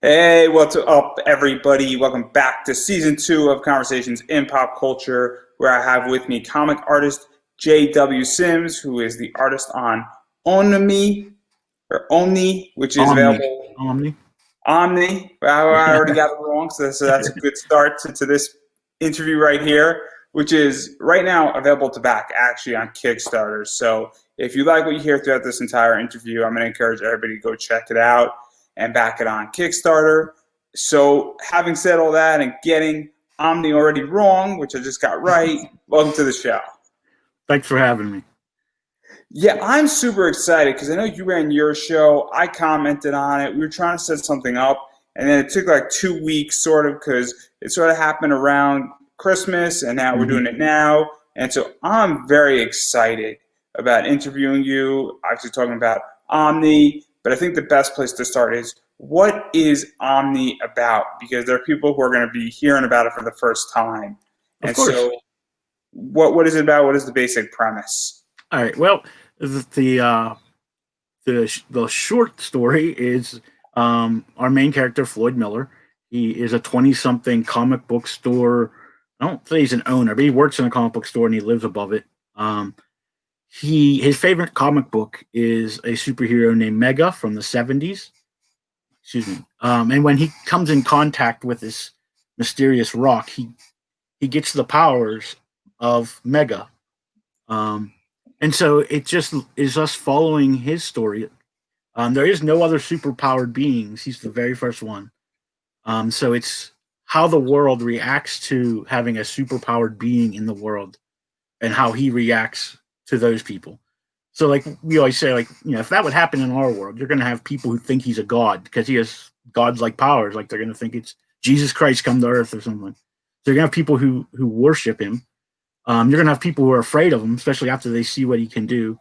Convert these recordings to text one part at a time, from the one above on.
Hey, what's up, everybody? Welcome back to season 2 of Conversations in Pop Culture, where I have with me comic artist J.W. Sims, who is the artist on Onami, or Omni, which is Omni. available. Omni. Omni. Well, I already got it wrong, so that's a good start to this interview right here, which is right now available to back actually on Kickstarter. So if you like what you hear throughout this entire interview, I'm going to encourage everybody to go check it out and back it on Kickstarter. So having said all that and getting Omni already wrong, which I just got right, welcome to the show. Thanks for having me. Yeah, I'm super excited because I know you ran your show. I commented on it. We were trying to set something up, and then it took like 2 weeks sort of because it sort of happened around Christmas, and now we're doing it now. And so I'm very excited about interviewing you, actually talking about Omni. But I think the best place to start is, what is Omni about? Because there are people who are going to be hearing about it for the first time. Of And course. so what is it about? What is the basic premise? All right. Well, the short story is our main character, Floyd Miller. He is a 20-something comic book store. I don't say he's an owner, but he works in a comic book store and he lives above it. His favorite comic book is a superhero named Mega from the 70s. Excuse me. And when he comes in contact with this mysterious rock, he gets the powers of Mega. And so it just is us following his story. There is no other superpowered beings. He's the very first one. So it's how the world reacts to having a superpowered being in the world and how he reacts to those people. So like we always say, like, if that would happen in our world, you're going to have people who think he's a god because he has godlike powers. Like they're going to think it's Jesus Christ come to earth or something. So you're going to have people who worship him. You're going to have people who are afraid of him, especially after they see what he can do.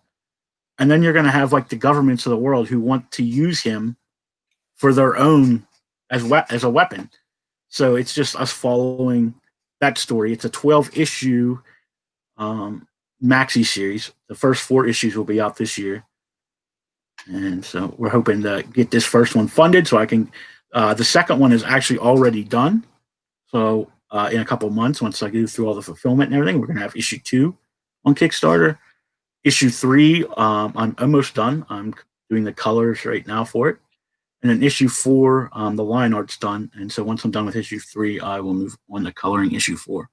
And then you're going to have like the governments of the world who want to use him for their own as a weapon. So it's just us following that story. It's a 12-issue maxi series. The first 4 issues will be out this year. And so we're hoping to get this first one funded so I can. The second one is actually already done. So in a couple of months, once I go through all the fulfillment and everything, we're going to have issue 2 on Kickstarter. Issue 3, I'm almost done. I'm doing the colors right now for it. And then issue 4, the line art's done. And so once I'm done with issue 3, I will move on to coloring issue 4.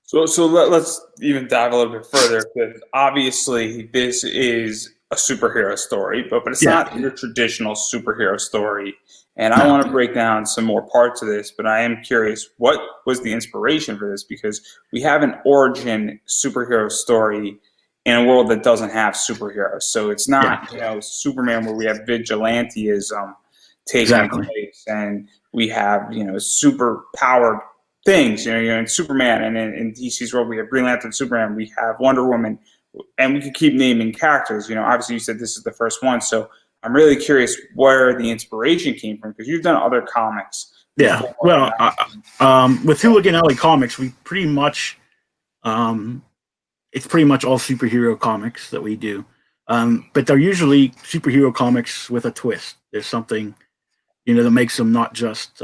So let's even dive a little bit further, because obviously this is a superhero story, but it's not your traditional superhero story. And I want to break down some more parts of this, but I am curious, what was the inspiration for this? Because we have an origin superhero story in a world that doesn't have superheroes. So it's not, Superman where we have vigilantism taking place, and we have, super powered things, in Superman, and in DC's world we have Green Lantern, Superman, we have Wonder Woman, and we could keep naming characters. Obviously you said this is the first one, so I'm really curious where the inspiration came from, because you've done other comics. Yeah, well, with Hooligan Alley Comics, we pretty much, it's pretty much all superhero comics that we do, but they're usually superhero comics with a twist. There's something, that makes them not just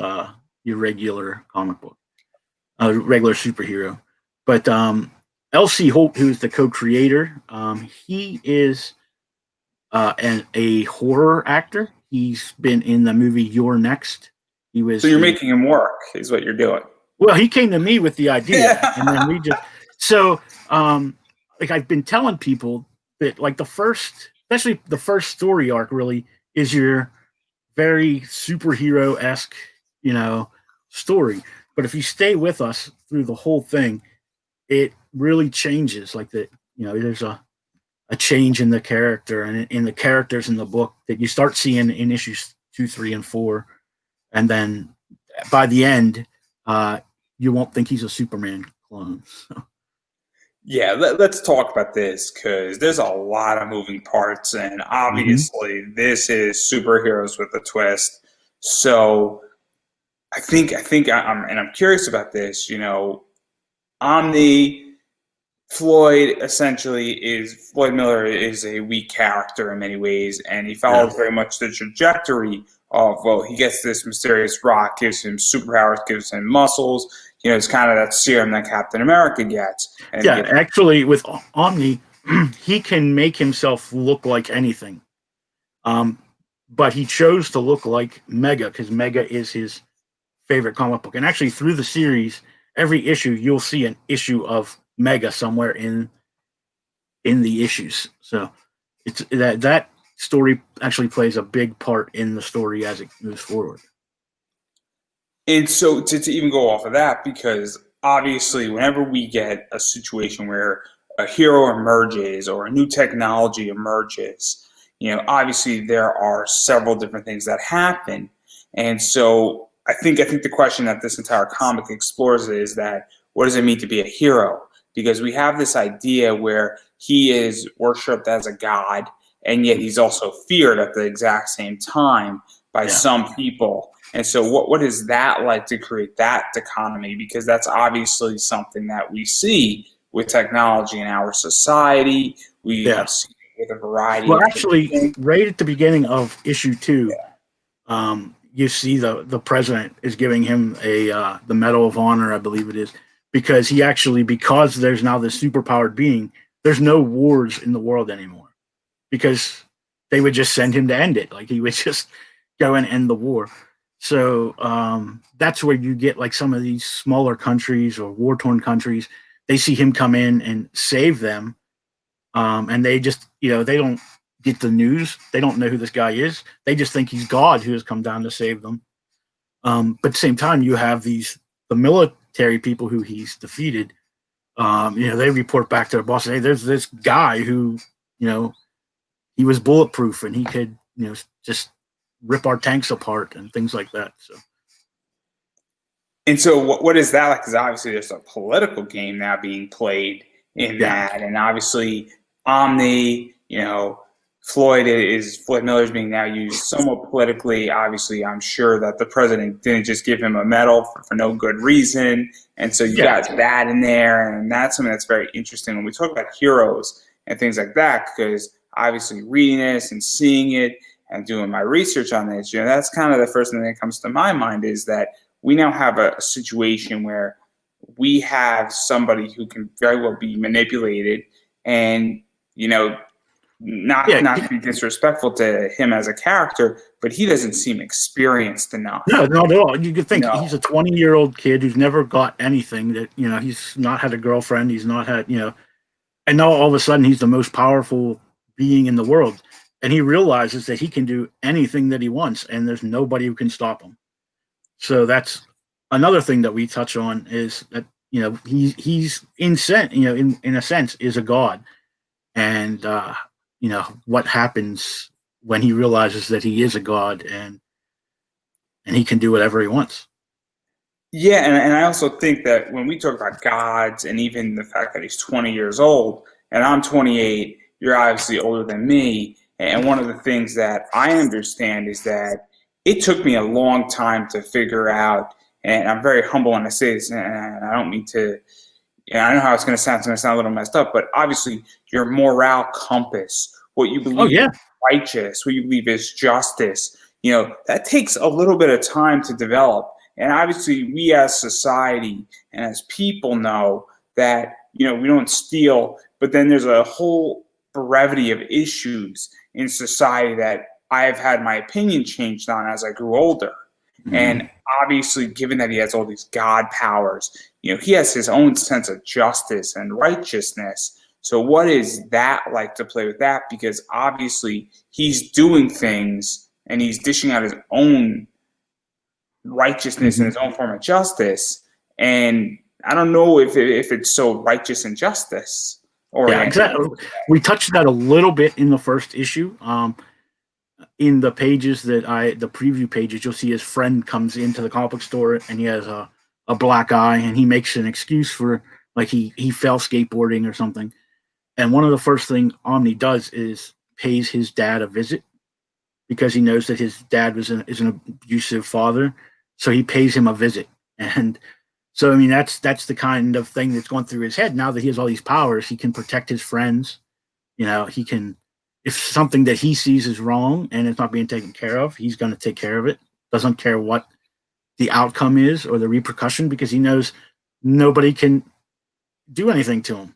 your regular comic book, regular superhero. But L.C. Holt, who's the co-creator, he is a horror actor. He's been in the movie You're Next. So you're making him work, is what you're doing. Well, he came to me with the idea, and then we just like I've been telling people that like especially the first story arc really is your very superhero-esque, story. But if you stay with us through the whole thing, it really changes. Like there's a change in the character and in the characters in the book that you start seeing in issues 2, 3, and 4, and then by the end, you won't think he's a Superman clone. Yeah, let's talk about this, because there's a lot of moving parts, and obviously this is superheroes with a twist. So I think I'm curious about this. Omni, Floyd Miller is a weak character in many ways, and he follows very much the trajectory of, well, he gets this mysterious rock, gives him superpowers, gives him muscles. It's kind of that serum that Captain America gets. And Yeah, actually, with Omni, he can make himself look like anything. But he chose to look like Mega because Mega is his favorite comic book. And actually, through the series, every issue you'll see an issue of Mega somewhere in the issues. So it's that story actually plays a big part in the story as it moves forward. And so to even go off of that, because obviously whenever we get a situation where a hero emerges or a new technology emerges, obviously there are several different things that happen. And so I think the question that this entire comic explores is that, what does it mean to be a hero? Because we have this idea where he is worshipped as a god, and yet he's also feared at the exact same time by some people. And so what is that like to create that dichotomy? Because that's obviously something that we see with technology in our society. We have seen it with a variety of actually, things. Right at the beginning of issue 2, you see the president is giving him the Medal of Honor, I believe it is, because because there's now this superpowered being, there's no wars in the world anymore. Because they would just send him to end it. Like, he would just go and end the war. So that's where you get like some of these smaller countries or war-torn countries. They see him come in and save them, and they just, they don't get the news. They don't know who this guy is. They just think he's God who has come down to save them. But at the same time, you have the military people who he's defeated. They report back to their boss, hey, there's this guy who, he was bulletproof and he could, just rip our tanks apart and things like that. So what is that like? Because obviously there's a political game now being played in that, and obviously Omni, Floyd Miller is being now used somewhat politically. Obviously, I'm sure that the president didn't just give him a medal for no good reason, and so you got that in there, and that's something that's very interesting when we talk about heroes and things like that. Because obviously, reading this and seeing it and doing my research on this, that's kind of the first thing that comes to my mind is that we now have a situation where we have somebody who can very well be manipulated, and not to be disrespectful to him as a character, but he doesn't seem experienced enough. No, not at all. You could think he's a 20-year-old kid who's never got anything, that, he's not had a girlfriend, he's not had, and now all of a sudden he's the most powerful being in the world. And he realizes that he can do anything that he wants, and there's nobody who can stop him. So that's another thing that we touch on, is that, he's in a sense is a god. And, what happens when he realizes that he is a god and he can do whatever he wants. Yeah, and I also think that when we talk about gods, and even the fact that he's 20 years old and I'm 28, you're obviously older than me. And one of the things that I understand is that it took me a long time to figure out, and I'm very humble when I say this, and I don't mean to, I know how it's going to sound. It's going to sound a little messed up, but obviously your morale compass, what you believe is righteous, what you believe is justice, that takes a little bit of time to develop. And obviously we as society and as people know that, we don't steal, but then there's a whole brevity of issues in society that I've had my opinion changed on as I grew older. Mm-hmm. And obviously, given that he has all these God powers, he has his own sense of justice and righteousness. So what is that like to play with that? Because obviously he's doing things and he's dishing out his own righteousness and his own form of justice. And I don't know if it's so righteous and justice. Exactly. We touched that a little bit in the first issue. In the pages the preview pages, you'll see his friend comes into the comic book store and he has a black eye, and he makes an excuse for, like, he fell skateboarding or something. And one of the first things Omni does is pays his dad a visit, because he knows that his dad is an abusive father. So he pays him a visit. And so, I mean, that's the kind of thing that's going through his head. Now that he has all these powers, he can protect his friends. He can if something that he sees is wrong and it's not being taken care of, he's going to take care of it. Doesn't care what the outcome is or the repercussion, because he knows nobody can do anything to him.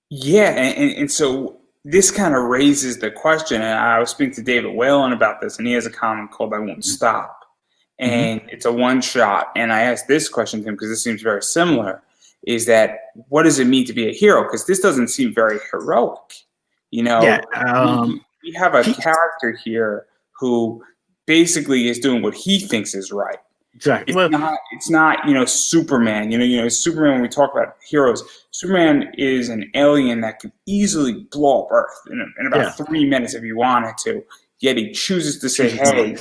Yeah, and so this kind of raises the question, and I was speaking to David Whalen about this, and he has a comic called I Won't Stop. And it's a one shot. And I asked this question to him because this seems very similar, is that what does it mean to be a hero? Because this doesn't seem very heroic. You know, we have a character here who basically is doing what he thinks is right. Exactly. It's not, you know, Superman. You know, Superman, when we talk about heroes, Superman is an alien that could easily blow up Earth in about 3 minutes if he wanted to. Yet he chooses to say, hey,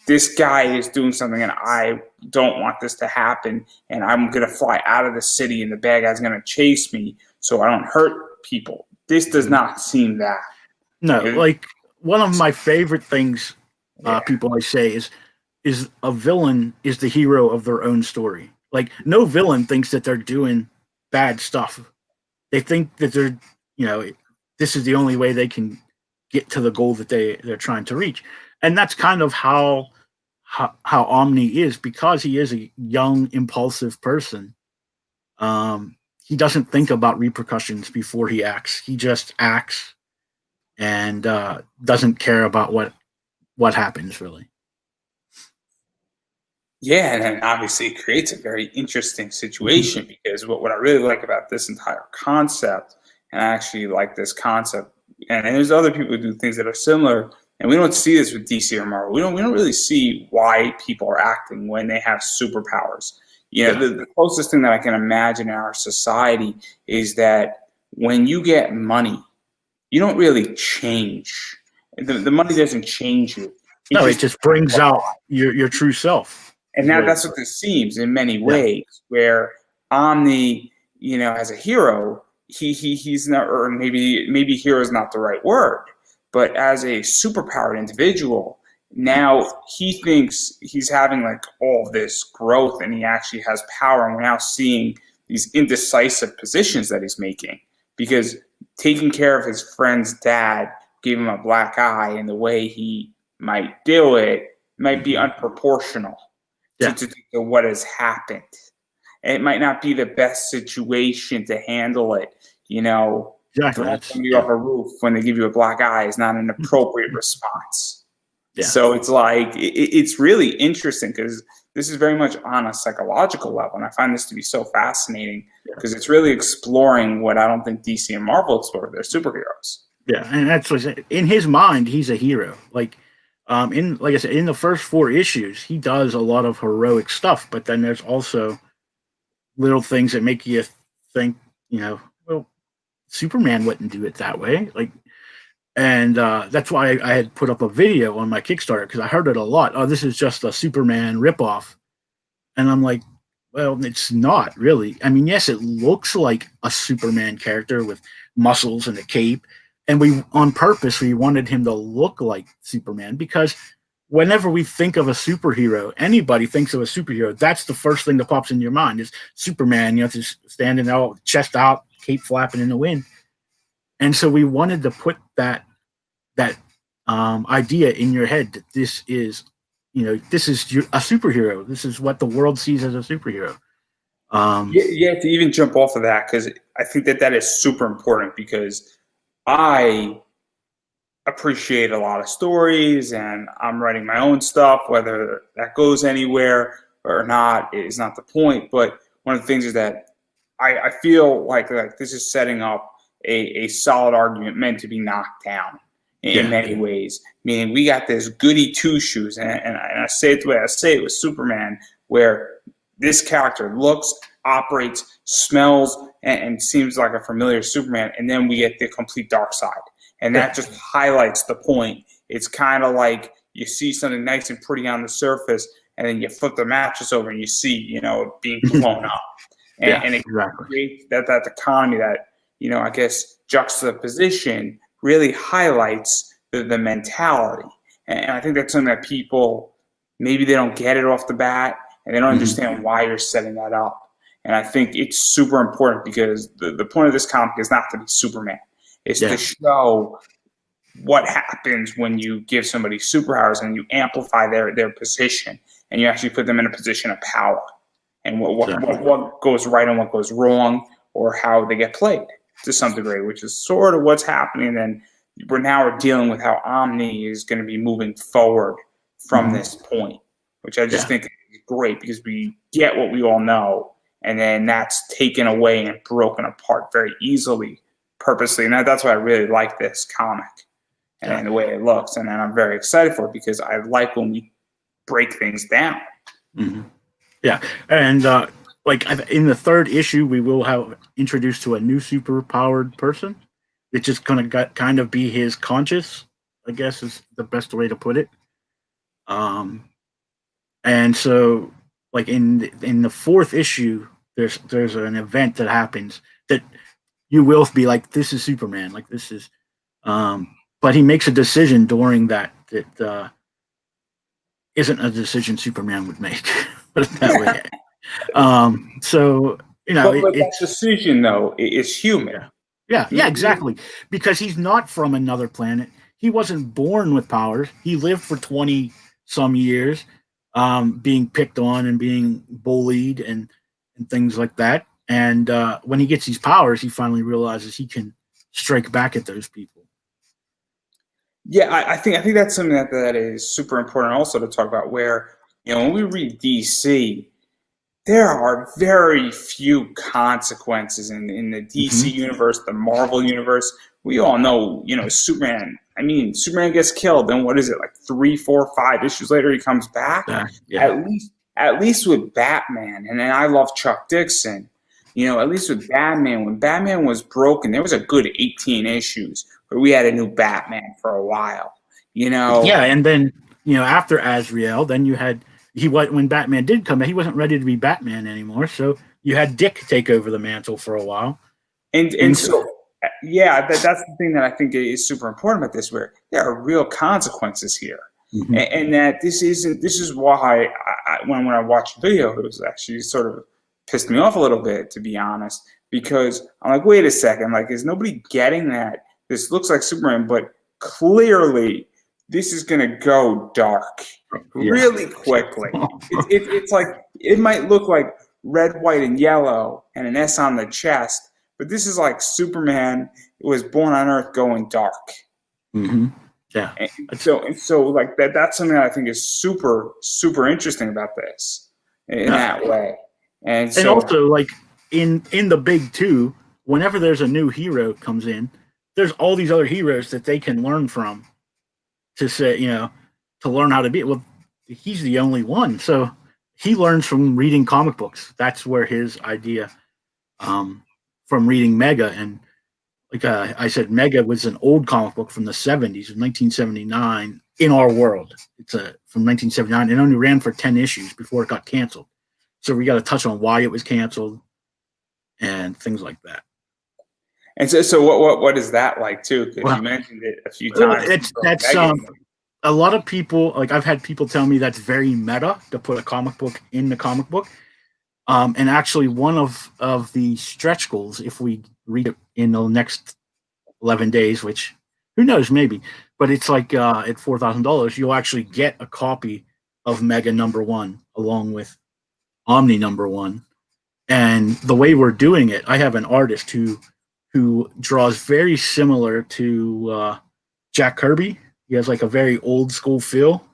this guy is doing something and I don't want this to happen, and I'm going to fly out of the city and the bad guy's going to chase me so I don't hurt people. This does not seem that. No, like one of my favorite things people always say is a villain is the hero of their own story. Like no villain thinks that they're doing bad stuff. They think that they're, you know, this is the only way they can get to the goal that they're trying to reach. And that's kind of how Omni is, because he is a young, impulsive person. He doesn't think about repercussions before he acts. He just acts and doesn't care about what happens, really. Yeah, and obviously it creates a very interesting situation, because what I really like about this entire concept, and I actually like this concept, and there's other people who do things that are similar, and we don't see this with DC or Marvel. We don't really see why people are acting when they have superpowers. You know, the closest thing that I can imagine in our society is that when you get money, you don't really change. The money doesn't change you. It just brings out your true self. And now that's what this seems in many ways, where Omni, you know, as a hero, he's not, or maybe hero is not the right word, but as a superpowered individual, now he thinks he's having like all this growth and he actually has power. And we're now seeing these indecisive positions that he's making, because taking care of his friend's dad gave him a black eye, and the way he might do it might be unproportional to what has happened. And it might not be the best situation to handle it. You know, throwing somebody off a roof when they give you a black eye is not an appropriate response. So it's like, it's really interesting, because this is very much on a psychological level. And I find this to be so fascinating, because it's really exploring what I don't think DC and Marvel explore with their superheroes. Yeah, and that's what in his mind, he's a hero. Like I said, in the first 4 issues, he does a lot of heroic stuff, but then there's also little things that make you think, you know, well, Superman wouldn't do it that way. Like, and that's why I had put up a video on my Kickstarter, because I heard it a lot. Oh, this is just a Superman ripoff. And I'm like, well, it's not really. I mean, yes, it looks like a Superman character with muscles and a cape. And we, on purpose, we wanted him to look like Superman, because whenever we think of a superhero, anybody thinks of a superhero, that's the first thing that pops in your mind is Superman, you know, just standing out, chest out, cape flapping in the wind. And so we wanted to put that idea in your head that this is, you know, this is a superhero. This is what the world sees as a superhero. To even jump off of that, because I think that is super important, because I appreciate a lot of stories, and I'm writing my own stuff. Whether that goes anywhere or not is not the point. But one of the things is that I feel like this is setting up a solid argument meant to be knocked down in many ways. Meaning, we got this goody two shoes, and I say it the way I say it with Superman, where this character looks, operates, smells, and seems like a familiar Superman, and then we get the complete dark side. And that just highlights the point. It's kind of like you see something nice and pretty on the surface, and then you flip the mattress over and you see, you know, it being blown up. And it creates that economy, that, you know, I guess juxtaposition really highlights the mentality. And I think that's something that people, maybe they don't get it off the bat, and they don't understand why you're setting that up. And I think it's super important, because the point of this comic is not to be Superman. It's to show what happens when you give somebody superpowers and you amplify their position and you actually put them in a position of power, and what goes right and what goes wrong, or how they get played to some degree, which is sort of what's happening. And we're dealing with how Omni is going to be moving forward from this point, which I just think is great, because we get what we all know, and then that's taken away and broken apart very easily, purposely. And that's why I really like this comic and the way it looks. And then I'm very excited for it, because I like when we break things down. Yeah. And like in the third issue, we will have introduced to a new super powered person. It's just going to kind of be his conscious, I guess is the best way to put it. And so like in the fourth issue, there's an event that happens that you will be like, this is Superman. Like this is, but he makes a decision during that isn't a decision Superman would make. Put it that way. So you know, but that decision though is human. Yeah, exactly. Because he's not from another planet. He wasn't born with powers. He lived for 20 some years, being picked on and being bullied and things like that. And when he gets these powers, he finally realizes he can strike back at those people. Yeah, I think that's something that is super important also to talk about, where, you know, when we read DC, there are very few consequences in the DC universe, the Marvel universe. We all know, you know, Superman. I mean, Superman gets killed, and what is it, like 3, 4, 5 issues later, he comes back? At least with Batman, and then I love Chuck Dixon. You know, at least with Batman, when Batman was broken, there was a good 18 issues where we had a new Batman for a while, you know? Yeah, and then, you know, after Azrael, then you had, when Batman did come back, he wasn't ready to be Batman anymore, so you had Dick take over the mantle for a while. And so, yeah, that's the thing that I think is super important about this, where there are real consequences here. And that this is why when I watched the video, it was actually sort of pissed me off a little bit, to be honest, because I'm like, wait a second, like, is nobody getting that this looks like Superman, but clearly this is going to go dark really quickly. It's like, it might look like red, white, and yellow and an S on the chest, but this is like Superman was born on Earth going dark. Yeah. And so like that's something that I think is super, super interesting about this in that way. And also, like in the big two, whenever there's a new hero comes in, there's all these other heroes that they can learn from to say, you know, to learn how to be. Well, he's the only one, so he learns from reading comic books. That's where his idea from reading Mega. And like I said, Mega was an old comic book from the 70s, 1979, in our world. It's from 1979. It only ran for 10 issues before it got canceled. So we got to touch on why it was canceled and things like that. And so what is that like too? Because you mentioned it a few times. That's a lot of people, like I've had people tell me that's very meta to put a comic book in the comic book. And actually one of the stretch goals, if we read it in the next 11 days, which who knows, maybe, but it's like at $4,000, you'll actually get a copy of Mega #1 along with Omni #1. And the way we're doing it, I have an artist who draws very similar to Jack Kirby. He has like a very old school feel.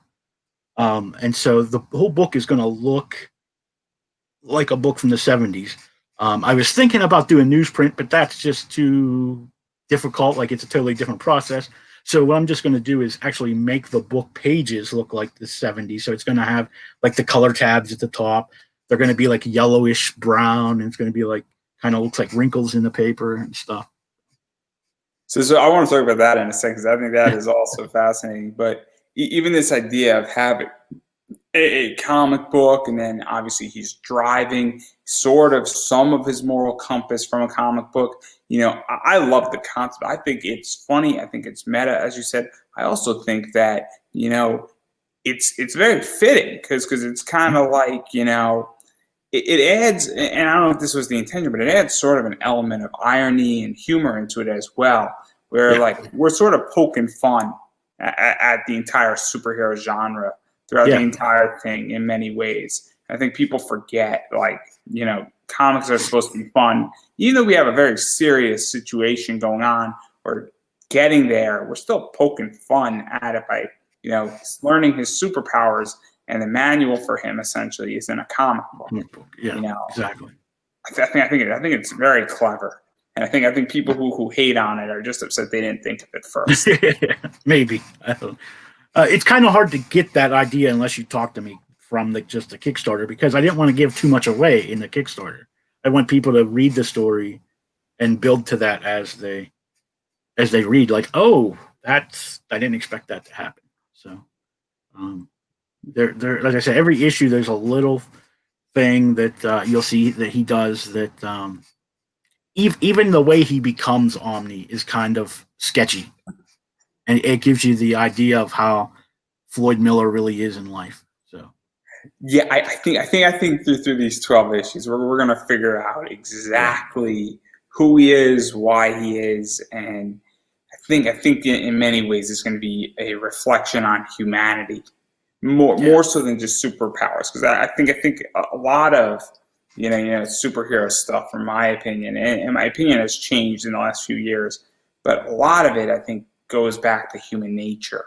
And so the whole book is going to look like a book from the 70s. I was thinking about doing newsprint, but that's just too difficult. Like it's a totally different process. So what I'm just going to do is actually make the book pages look like the 70s. So it's going to have like the color tabs at the top. They're going to be like yellowish brown, and it's going to be like kind of looks like wrinkles in the paper and stuff. So I want to talk about that in a second, because I think that is also fascinating. But even this idea of having a comic book, and then obviously he's driving sort of some of his moral compass from a comic book. You know, I love the concept. I think it's funny. I think it's meta, as you said. I also think that, you know, it's very fitting because it's kind of like, you know, it adds, and I don't know if this was the intention, but it adds sort of an element of irony and humor into it as well, where like we're sort of poking fun at the entire superhero genre throughout the entire thing in many ways. I think people forget, like, comics are supposed to be fun. Even though we have a very serious situation going on or getting there, we're still poking fun at it by, learning his superpowers, and the manual for him essentially is in a comic book. Yeah, exactly. I think it's very clever. And I think people who hate on it are just upset they didn't think of it first. Maybe. I don't. It's kind of hard to get that idea unless you talk to me from just the Kickstarter, because I didn't want to give too much away in the Kickstarter. I want people to read the story and build to that as they read. Like, oh, I didn't expect that to happen. So, there, like I said, every issue there's a little thing that you'll see that he does that. Even the way he becomes Omni is kind of sketchy, and it gives you the idea of how Floyd Miller really is in life. So, yeah, I think through these 12 issues, we're gonna figure out exactly who he is, why he is, and I think in many ways it's going to be a reflection on humanity, more so than just superpowers. Because I think a lot of superhero stuff, from my opinion, and my opinion has changed in the last few years, but a lot of it I think goes back to human nature,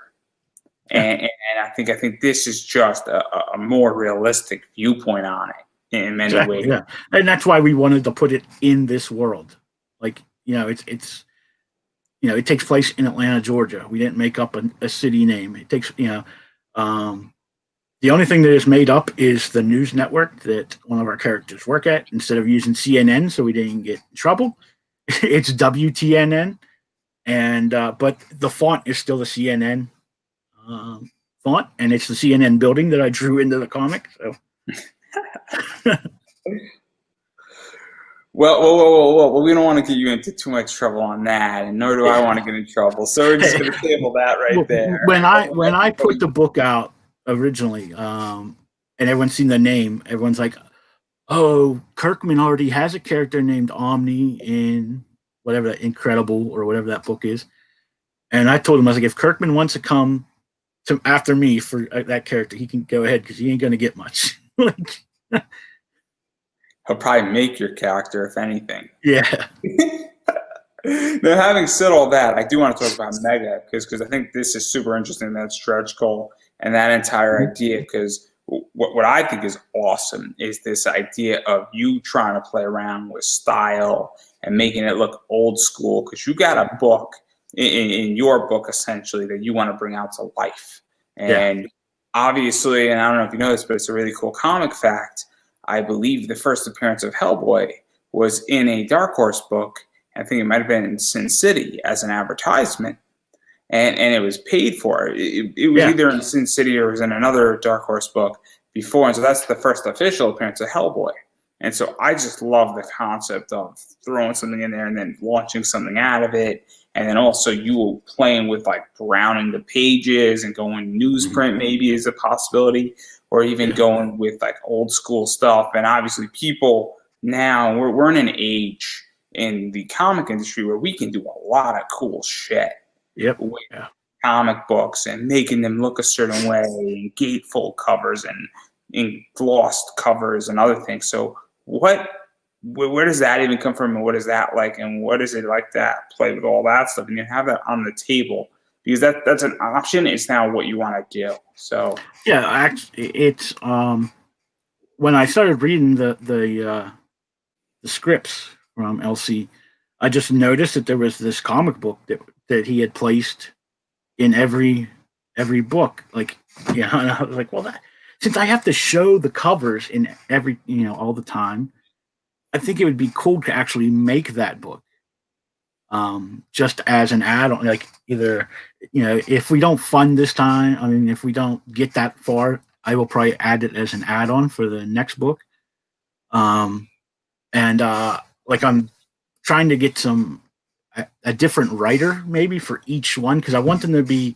and I think this is just a more realistic viewpoint on it in many ways. Yeah, and that's why we wanted to put it in this world. Like, it's it takes place in Atlanta, Georgia. We didn't make up a city name. It takes the only thing that is made up is the news network that one of our characters work at. Instead of using CNN, so we didn't get in trouble, it's WTNN, and but the font is still the CNN font, and it's the CNN building that I drew into the comic. So, well, we don't want to get you into too much trouble on that, and nor do I want to get in trouble. So we're just going to table that right there. When I put the book out originally, and everyone's seen the name, everyone's like, "Oh, Kirkman already has a character named Omni in whatever that Incredible or whatever that book is." And I told him, I was like, "If Kirkman wants to come to after me for that character, he can go ahead, because he ain't going to get much." He'll probably make your character, if anything. Yeah. Now, having said all that, I do want to talk about Mega, because I think this is super interesting, that stretch goal and that entire idea, because what I think is awesome is this idea of you trying to play around with style and making it look old school, because you got a book in your book, essentially, that you want to bring out to life. And obviously, and I don't know if you know this, but it's a really cool comic fact, I believe the first appearance of Hellboy was in a Dark Horse book. I think it might have been in Sin City as an advertisement, and it was paid for. It was either in Sin City or it was in another Dark Horse book before, and so that's the first official appearance of Hellboy. And so I just love the concept of throwing something in there and then launching something out of it, and then also you playing with like browning the pages and going newsprint maybe is a possibility, or even going with like old school stuff. And obviously people now, we're in an age in the comic industry where we can do a lot of cool shit with comic books and making them look a certain way, and gatefold covers and glossed covers and other things. So where does that even come from, and what is that like, and what is it like to play with all that stuff and you have that on the table? Because that's an option. It's now what you want to do. So actually, it's when I started reading the scripts from LC, I just noticed that there was this comic book that he had placed in every book. Like, and I was like, well, since I have to show the covers in every all the time, I think it would be cool to actually make that book. Just as an add-on, like either, if we don't fund this time, I mean, if we don't get that far, I will probably add it as an add-on for the next book. Like I'm trying to get a different writer maybe for each one, because I want them to be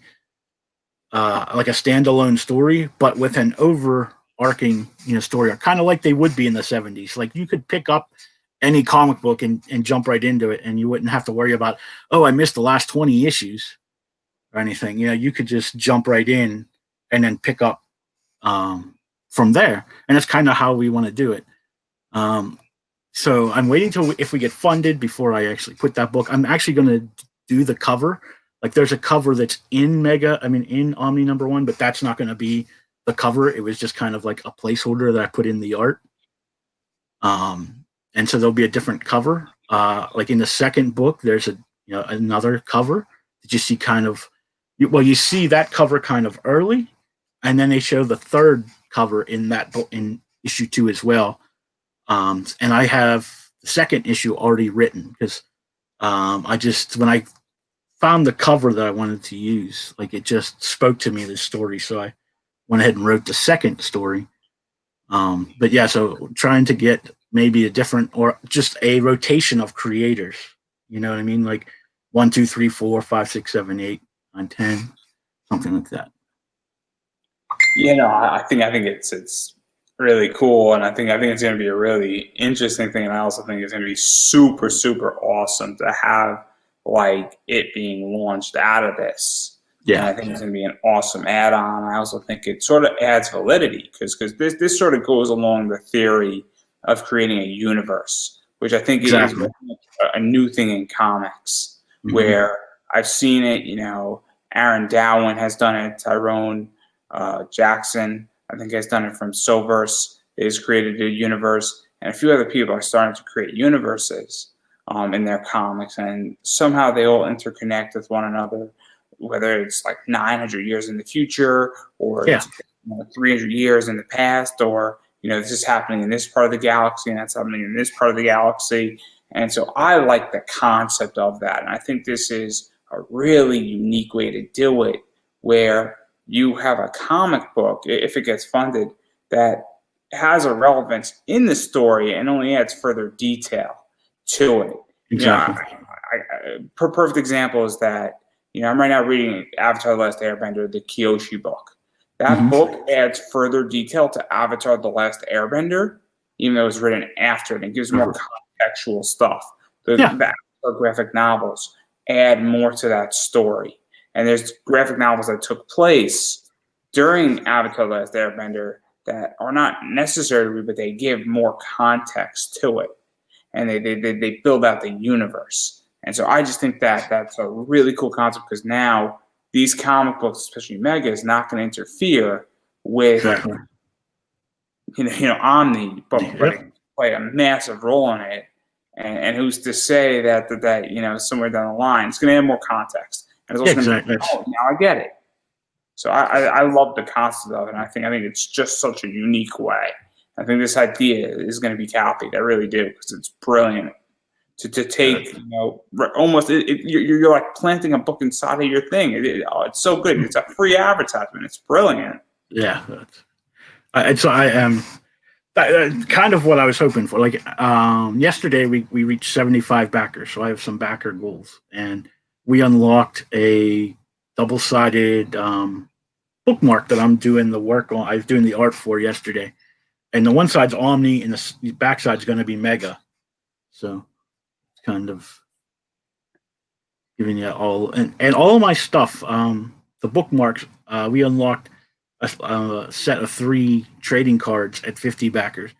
like a standalone story, but with an overarching story, kind of like they would be in the 70s. Like you could pick up any comic book and jump right into it, and you wouldn't have to worry about, oh, I missed the last 20 issues or anything. You could just jump right in and then pick up from there. And that's kind of how we want to do it. So I'm waiting till if we get funded before I actually put that book. I'm actually going to do the cover. Like there's a cover that's in Omni #1, but that's not going to be the cover. It was just kind of like a placeholder that I put in the art. And so there'll be a different cover. Like in the second book, there's another cover that you see kind of, you see that cover kind of early, and then they show the third cover in that book in issue 2 as well. And I have the second issue already written because when I found the cover that I wanted to use, like it just spoke to me, this story. So I went ahead and wrote the second story. But yeah, so trying to get maybe a different or just a rotation of creators. You know what I mean? Like 1, 2, 3, 4, 5, 6, 7, 8, 9, 10, something like that. I think it's really cool, and I think it's going to be a really interesting thing, and I also think it's going to be super, super awesome to have like it being launched out of this. Yeah, and I think it's going to be an awesome add-on. I also think it sort of adds validity because this sort of goes along the theory of creating a universe, which I think is a new thing in comics, where I've seen it. Aaron Dowan has done it. Tyrone Jackson, I think, has done it from Silverse. Has created a universe, and a few other people are starting to create universes in their comics, and somehow they all interconnect with one another, whether it's like 900 years in the future or it's 300 years in the past, or this is happening in this part of the galaxy and that's happening in this part of the galaxy. And so I like the concept of that, and I think this is a really unique way to do it, where you have a comic book, if it gets funded, that has a relevance in the story and only adds further detail to it. Exactly. Perfect example is that, I'm right now reading Avatar: The Last Airbender, the Kyoshi book. That book adds further detail to Avatar: The Last Airbender, even though it was written after it. It gives more contextual stuff. The Avatar graphic novels add more to that story. And there's graphic novels that took place during Avatar: The Last Airbender that are not necessary, but they give more context to it. And they build out the universe. And so I just think that that's a really cool concept, because now these comic books, especially Mega, is not going to interfere with Omni, but play a massive role in it. And who's to say that somewhere down the line it's going to add more context. And it's also going to be, now I get it. So I love the concept of it, and I think it's just such a unique way. I think this idea is going to be copied. I really do, because it's brilliant to take, almost you're like planting a book inside of your thing. It's so good. It's a free advertisement. It's brilliant. Yeah, I am. Kind of what I was hoping for. Like yesterday, we reached 75 backers, so I have some backer goals, and we unlocked a double-sided bookmark that I'm doing the work on. I was doing the art for yesterday, and the one side's Omni, and the back side's going to be Mega. So it's kind of giving you all and all of my stuff. The bookmarks, we unlocked a set of 3 trading cards at 50 backers.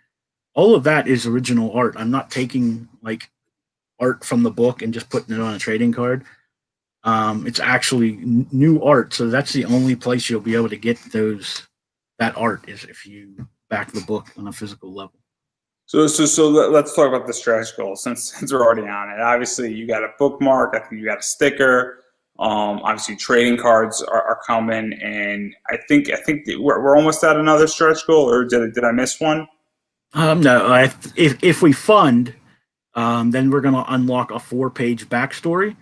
All of that is original art. I'm not taking like art from the book and just putting it on a trading card. It's actually new art, so that's the only place you'll be able to get that art is if you back the book on a physical level. So let's talk about the stretch goal since we're already on it. Obviously, you got a bookmark. I think you got a sticker. Obviously, trading cards are coming, and I think we're almost at another stretch goal, or did I miss one? No. If we fund, then we're going to unlock a 4-page backstory.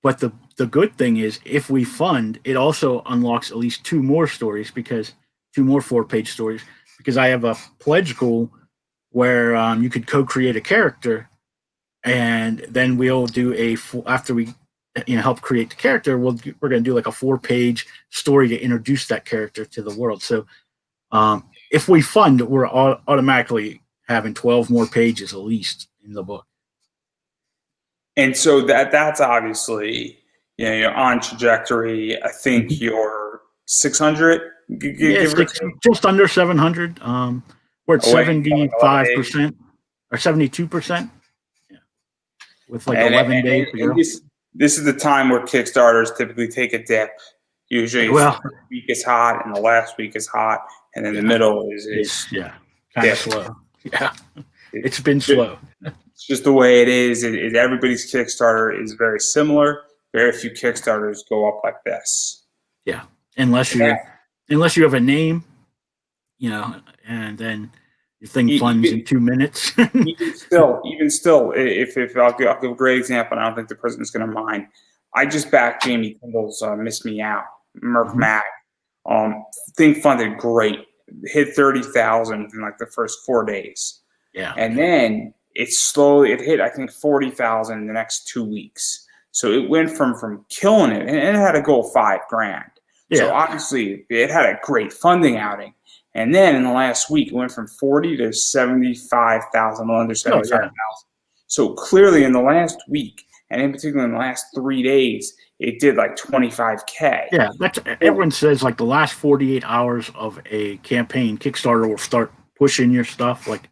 But the good thing is, if we fund, it also unlocks at least 2 more stories, because 2 more 4-page stories, because I have a pledge goal where you could co-create a character, and then we'll do after we help create the character, we're going to do like a 4-page story to introduce that character to the world. So if we fund, we're automatically having 12 more pages at least in the book. And so that's obviously, you're on trajectory. I think you're 600. Just under 700. We're at Away from 75% or 72%. Yeah, with like 11 days to go. This is the time where Kickstarters typically take a dip. Usually, the first week is hot and the last week is hot, and then the middle is kind of slow. Yeah, it's been slow. It's just the way it is. Everybody's Kickstarter is very similar. Very few Kickstarters go up like this. Yeah, unless you have a name, and then your thing funds in 2 minutes. even still, if I'll give a great example, and I don't think the president's going to mind. I just backed Jamie Kindle's Miss Me Out, Merc Mag. Thing funded great. Hit 30,000 in like the first 4 days. Yeah. And then it hit, I think, 40,000 in the next 2 weeks. So it went from killing it, and it had a goal of $5,000. Yeah. So obviously it had a great funding outing. And then in the last week, it went from 40 to 75,000, under 75,000. So clearly in the last week, and in particular in the last 3 days, it did like 25K. Yeah, everyone says like the last 48 hours of a campaign, Kickstarter will start pushing your stuff. Like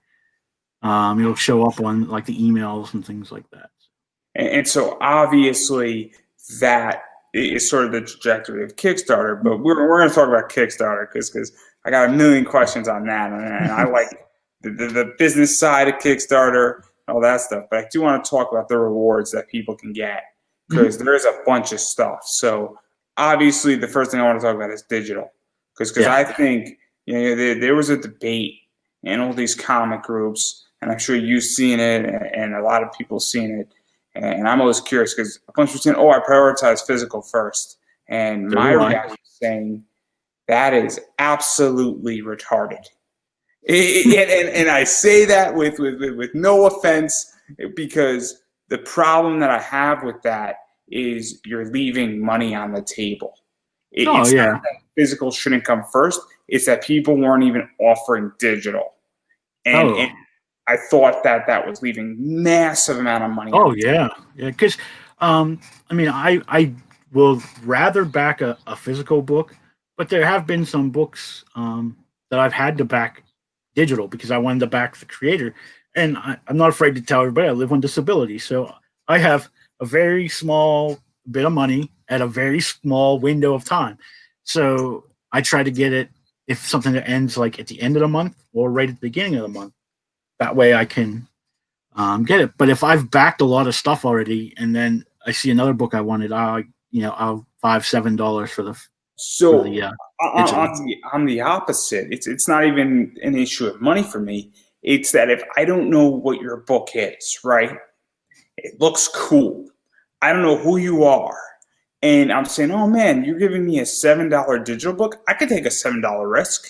it'll show up on like the emails and things like that. And so obviously that is sort of the trajectory of Kickstarter. But we're going to talk about Kickstarter because I got a million questions on that, and I like the business side of Kickstarter, all that stuff. But I do want to talk about the rewards that people can get, because there's a bunch of stuff. So obviously the first thing I want to talk about is digital, because I think there was a debate in all these comic groups, and I'm sure you've seen it, and a lot of people seen it. And I'm always curious because a bunch of people saying, "Oh, I prioritize physical first," and my reaction is saying that is absolutely retarded. And I say that with no offense, because the problem that I have with that is you're leaving money on the table. It's not that physical shouldn't come first. It's that people weren't even offering digital. And I thought that was leaving massive amount of money. Oh, yeah. Yeah, because, I will rather back a physical book, but there have been some books that I've had to back digital because I wanted to back the creator. And I'm not afraid to tell everybody I live on disability. So I have a very small bit of money at a very small window of time. So I try to get it if something that ends like at the end of the month or right at the beginning of the month. That way I can get it. But if I've backed a lot of stuff already and then I see another book I wanted, I'll $5-7 for the. So I'm the opposite. It's not even an issue of money for me. It's that if I don't know what your book is, right? It looks cool. I don't know who you are. And I'm saying, oh man, you're giving me a $7 digital book. I could take a $7 risk.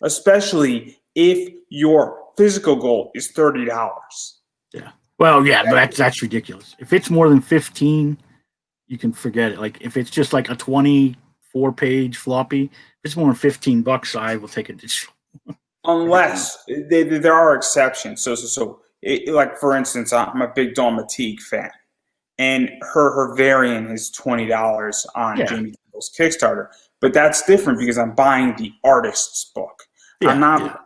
Especially if your physical goal is $30. Yeah. Well, yeah, but that's ridiculous. If it's more than 15, you can forget it. Like if it's just like a 24-page floppy, if it's more than $15, I will take it digital. Unless there are exceptions. So like for instance, I'm a big Dawn Matique fan, and her variant is $20 on Jamie Kindle's Kickstarter. But that's different because I'm buying the artist's book. Yeah,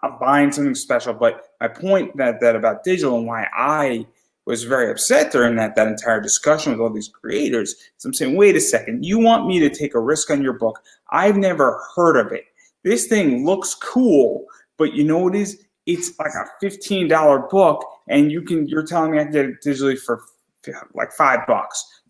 I'm buying something special. But my point that about digital and why I was very upset during that entire discussion with all these creators is I'm saying, wait a second, you want me to take a risk on your book? I've never heard of it. This thing looks cool, but you know what it is? It's like a $15 book, and you're telling me I can get it digitally for like $5.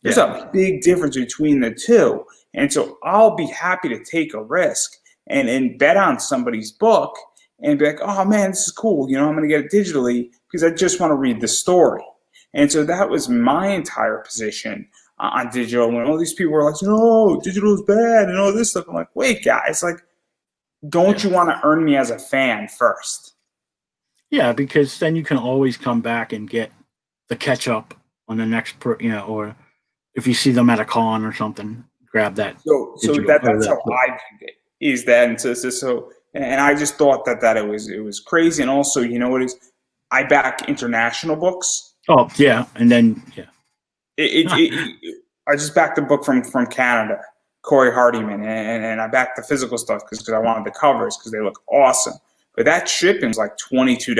There's a big difference between the two. And so I'll be happy to take a risk and bet on somebody's book and be like, oh man, this is cool. I'm going to get it digitally because I just want to read the story. And so that was my entire position on digital. When all these people were like, no, digital is bad and all this stuff. I'm like, wait, guys, like, don't you want to earn me as a fan first? Yeah, because then you can always come back and get the catch up on the next, or if you see them at a con or something, grab that. So that's how I viewed it. Is that, and so and I just thought that it was crazy. And also, you know what is, I back international books. Oh yeah, and then yeah. I just backed a book from Canada, Corey Hardyman, and I backed the physical stuff because I wanted the covers because they look awesome. But that shipping is like $22.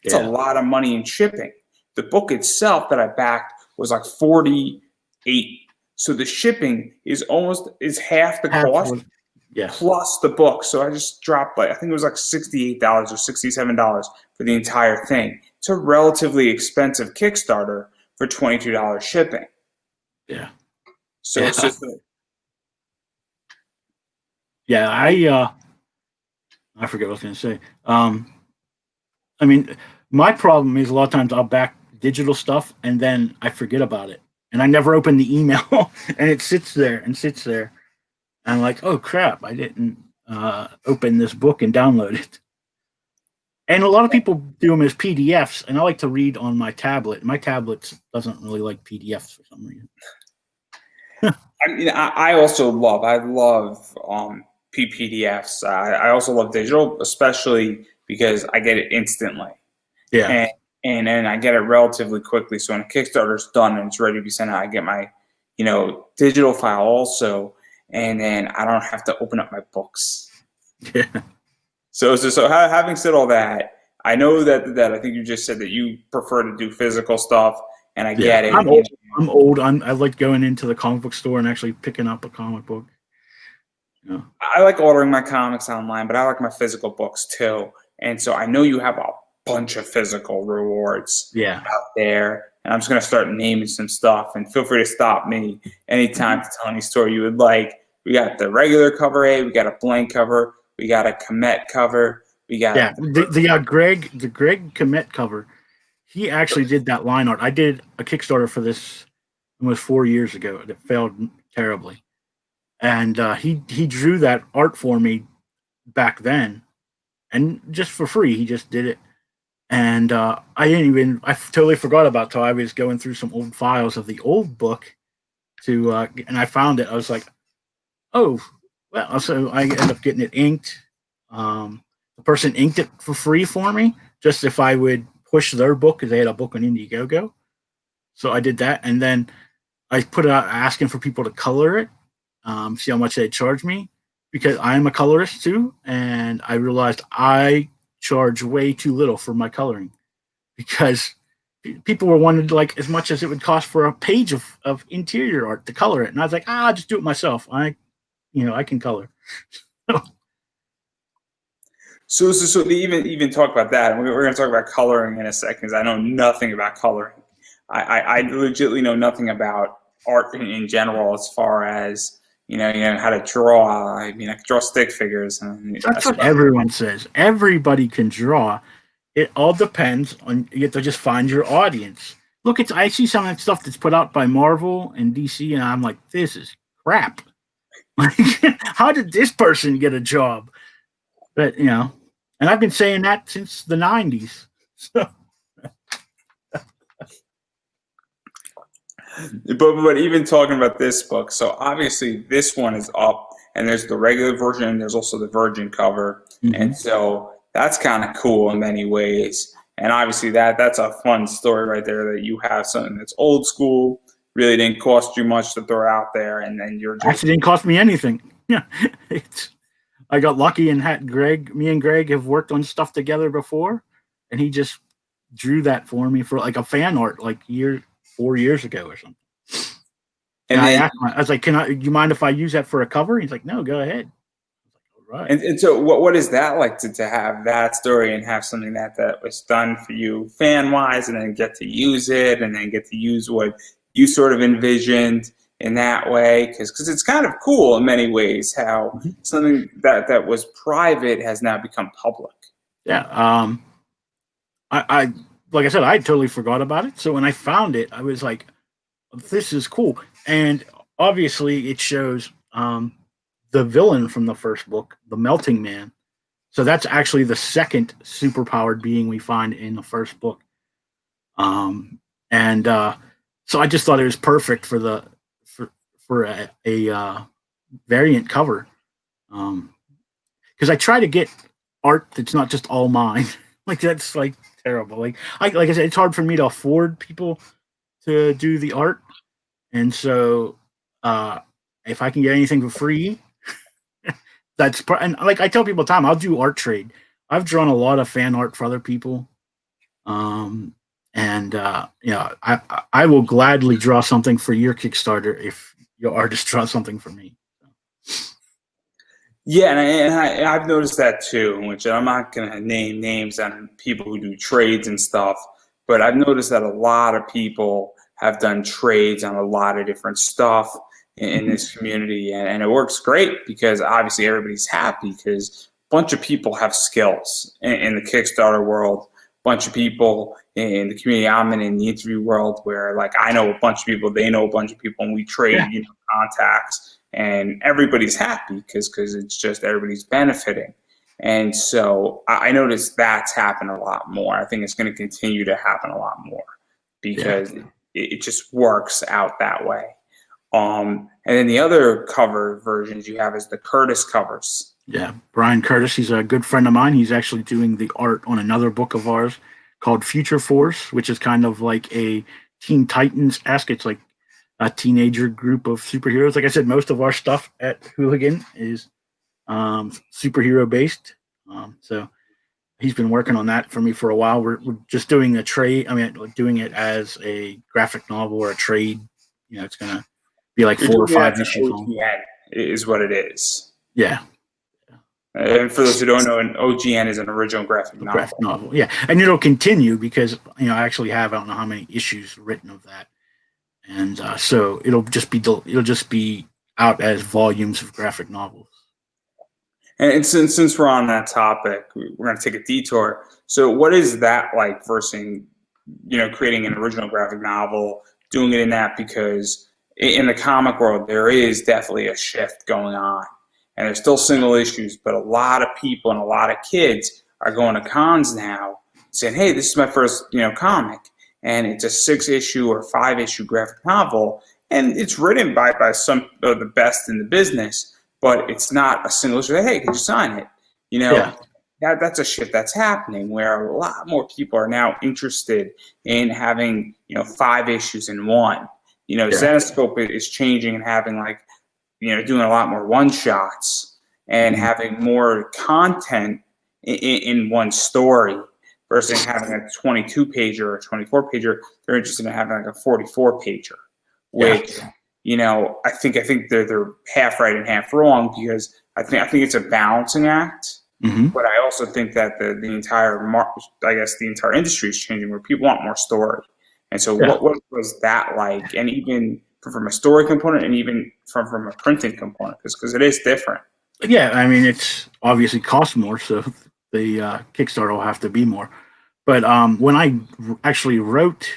It's a Yeah. lot of money in shipping. The book itself that I backed was like 48. So the shipping is half the cost Yeah. plus the book. So I just dropped, like, I think it was like $68 or $67 for the entire thing. It's a relatively expensive Kickstarter for $22 shipping. Yeah. So Yeah. it's just Yeah, I forget what I was gonna say. I mean, my problem is a lot of times I'll back digital stuff and then I forget about it. And I never open the email and it sits there and sits there. And I'm like, oh crap, I didn't open this book and download it. And a lot of people do them as PDFs, and I like to read on my tablet. My tablet doesn't really like PDFs for some reason. I mean, I love PDFs. I also love digital, especially because I get it instantly, Yeah. and then I get it relatively quickly. So when a Kickstarter's done and it's ready to be sent out, I get my, digital file also, and then I don't have to open up my books. Yeah. So having said all that, I know that I think you just said that you prefer to do physical stuff, and I get it. I'm old. I like going into the comic book store and actually picking up a comic book. Yeah. I like ordering my comics online, but I like my physical books too. And so I know you have a bunch of physical rewards Yeah. out there. And I'm just going to start naming some stuff. And feel free to stop me anytime to tell any story you would like. We got the regular cover A, we got a blank cover, we got a Komet cover, we got the Greg Komet cover. He actually did that line art. I did a Kickstarter for this almost 4 years ago. It failed terribly. And he drew that art for me back then, and just for free. He just did it, and I totally forgot about it till I was going through some old files of the old book and I found it. I was like, oh, well. So I ended up getting it inked. The person inked it for free for me, just if I would push their book because they had a book on Indiegogo. So I did that, and then I put it out asking for people to color it. See how much they charge me, because I'm a colorist too, and I realized I charge way too little for my coloring, because people were wanting like as much as it would cost for a page of interior art to color it, and I was like, I'll just do it myself. I can color. So to even talk about that, and we're going to talk about coloring in a second, because I know nothing about coloring. I legitimately know nothing about art in general, as far as how to draw. I mean, I can draw stick figures. And That's what everyone says. Everybody can draw. It all depends on, you have to just find your audience. Look, I see some of that stuff that's put out by Marvel and DC, and I'm like, this is crap. Like, how did this person get a job? But and I've been saying that since the '90s. So. But even talking about this book, so obviously this one is up, and there's the regular version, and there's also the Virgin cover, and so that's kind of cool in many ways. And obviously that's a fun story right there, that you have something that's old school, really didn't cost you much to throw out there, and then you're just actually didn't cost me anything. Yeah, I got lucky and had me and Greg have worked on stuff together before, and he just drew that for me for like a fan art like 4 years ago or something. And I was like, do you mind if I use that for a cover? He's like, no, go ahead. All right. And so what is that like to have that story and have something that was done for you fan wise, and then get to use it, and then get to use what you sort of envisioned in that way? Because it's kind of cool in many ways how something that was private has now become public. Yeah. I like I said, I totally forgot about it. So when I found it, I was like, this is cool. And obviously it shows the villain from the first book, the Melting Man. So that's actually the second superpowered being we find in the first book. So I just thought it was perfect for a variant cover. because I try to get art that's not just all mine. Like that's like terrible. Like I said, it's hard for me to afford people to do the art, and so if I can get anything for free, and like I tell people all the time, I'll do art trade. I've drawn a lot of fan art for other people, and I will gladly draw something for your Kickstarter if your artist draws something for me. Yeah, and I've noticed that too, which I'm not going to name names on people who do trades and stuff, but I've noticed that a lot of people have done trades on a lot of different stuff in this community, and it works great because obviously everybody's happy because a bunch of people have skills in the Kickstarter world, a bunch of people in the community I'm in the interview world where like I know a bunch of people, they know a bunch of people, and we trade contacts. And everybody's happy because it's just everybody's benefiting. And so I noticed that's happened a lot more. I think it's going to continue to happen a lot more because it just works out that way. And then the other cover versions you have is the Curtis covers. Yeah, Brian Curtis, he's a good friend of mine. He's actually doing the art on another book of ours called Future Force, which is kind of like a Teen Titans-esque. It's like a teenager group of superheroes. Like I said, most of our stuff at Hooligan is superhero based. So he's been working on that for me for a while. We're just doing a trade. I mean, doing it as a graphic novel or a trade. You know, it's going to be like 4 or 5 issues long. OGN is what it is. Yeah. And for those who don't know, an OGN is an original graphic novel. Graphic novel, yeah. And it'll continue because, I actually have, I don't know how many issues written of that. And so it'll just be out as volumes of graphic novels. And since we're on that topic, we're going to take a detour. So what is that like versus, creating an original graphic novel, doing it in that? Because in the comic world, there is definitely a shift going on. And there's still single issues, but a lot of people and a lot of kids are going to cons now saying, hey, this is my first, comic. And it's a 6-issue or 5-issue graphic novel, and it's written by some of the best in the business, but it's not a single issue. Hey, can you sign it? That's a shift that's happening where a lot more people are now interested in having 5 issues in one. Zenescope is changing and having doing a lot more one-shots and having more content in one story. Versus having a 22-pager or a 24-pager, they're interested in having like a 44-pager, which I think they're half right and half wrong because I think it's a balancing act. Mm-hmm. But I also think that the entire industry is changing where people want more story. And so what was that like? And even from a story component, and even from a printing component, because it is different. Yeah, I mean it's obviously costs more, so the Kickstarter will have to be more. But when I actually wrote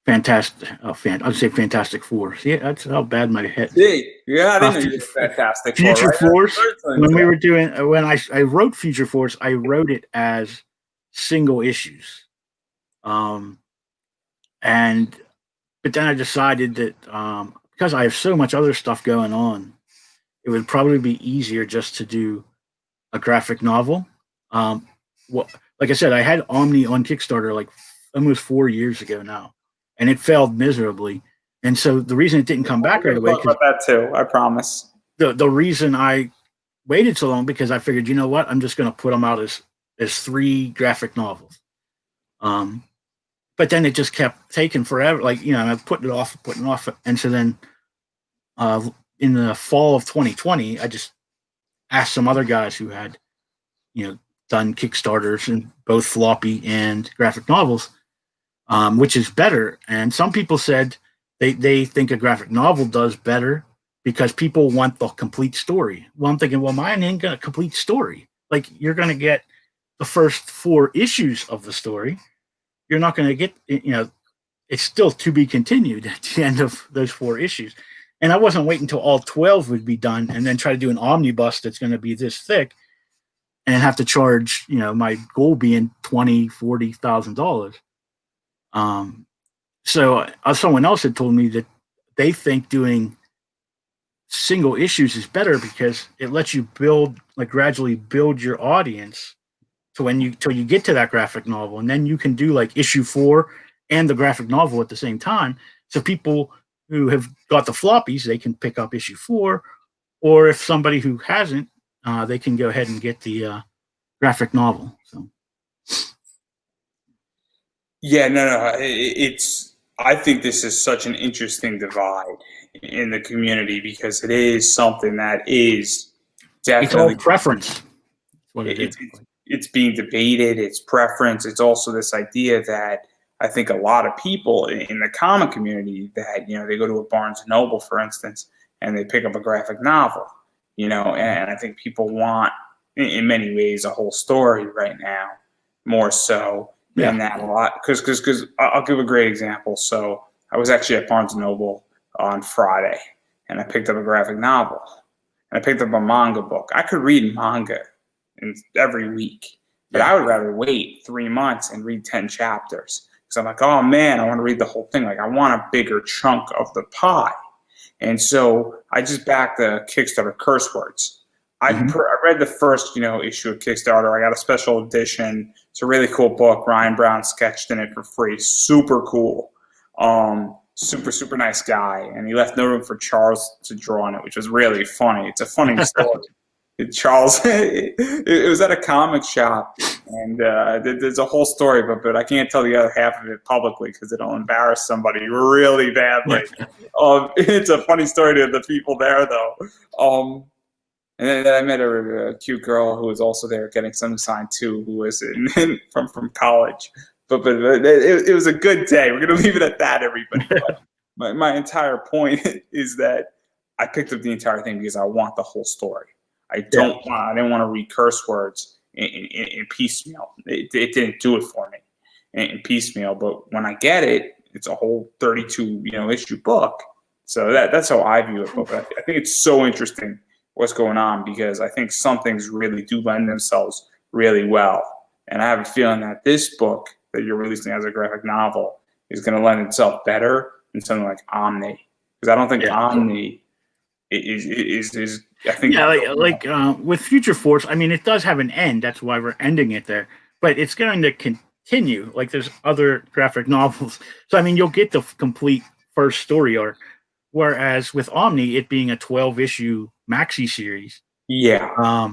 Fantastic Four. See, that's how bad my head. Yeah, I didn't know you did Fantastic Four. Future Force. When I wrote Future Force, I wrote it as single issues. But then I decided that because I have so much other stuff going on, it would probably be easier just to do a graphic novel. Like I said, I had Omni on Kickstarter like almost 4 years ago now, and it failed miserably. And so the reason it didn't come back right away. About that too, I promise. The reason I waited so long because I figured, you know what, I'm just going to put them out as 3 graphic novels. But then it just kept taking forever. I put it off, and so then in the fall of 2020, I just asked some other guys who had, done Kickstarters in both floppy and graphic novels, which is better. And some people said they think a graphic novel does better because people want the complete story. Well, I'm thinking, well, mine ain't got a complete story. Like, you're going to get the first 4 issues of the story. You're not going to get, it's still to be continued at the end of those 4 issues. And I wasn't waiting until all 12 would be done and then try to do an omnibus that's going to be this thick and have to charge, my goal being $20,000-$40,000. So someone else had told me that they think doing single issues is better because it lets you gradually build your audience to till you get to that graphic novel, and then you can do like issue 4 and the graphic novel at the same time. So people who have got the floppies, they can pick up issue 4, or if somebody who hasn't, they can go ahead and get the graphic novel. So Yeah, no. I think this is such an interesting divide in the community because it is something that is it's all definitely preference. That's what it it's is. it's being debated. It's preference. It's also this idea that I think a lot of people in the comic community that they go to a Barnes and Noble, for instance, and they pick up a graphic novel, and I think people want, in many ways, a whole story right now, more so than that a lot. Because I'll give a great example. So I was actually at Barnes and Noble on Friday, and I picked up a graphic novel, and I picked up a manga book. I could read manga every week, but I would rather wait 3 months and read 10 chapters. Because I'm like, oh man, I want to read the whole thing. Like, I want a bigger chunk of the pie. And so I just backed the Kickstarter Curse Words. I read the first, issue of Kickstarter. I got a special edition. It's a really cool book. Ryan Brown sketched in it for free. Super cool. Super nice guy. And he left no room for Charles to draw on it, which was really funny. It's a funny story. Charles, it was at a comic shop, and there's a whole story, but I can't tell the other half of it publicly because it'll embarrass somebody really badly. It's a funny story to the people there, though. And then I met a cute girl who was also there getting something signed too, who was from college. But it was a good day. We're gonna leave it at that, everybody. my entire point is that I picked up the entire thing because I want the whole story. I didn't want to read Curse Words in piecemeal. It didn't do it for me in piecemeal. But when I get it, it's a whole 32 issue book. So that's how I view it. But I think it's so interesting what's going on because I think some things really do lend themselves really well. And I have a feeling that this book that you're releasing as a graphic novel is going to lend itself better than something like Omni. Because I don't think Omni is I think with Future Force, I mean, it does have an end. That's why we're ending it there. But it's going to continue. Like there's other graphic novels. So, I mean, you'll get the complete first story arc. Whereas with Omni, it being a 12-issue maxi series. Yeah.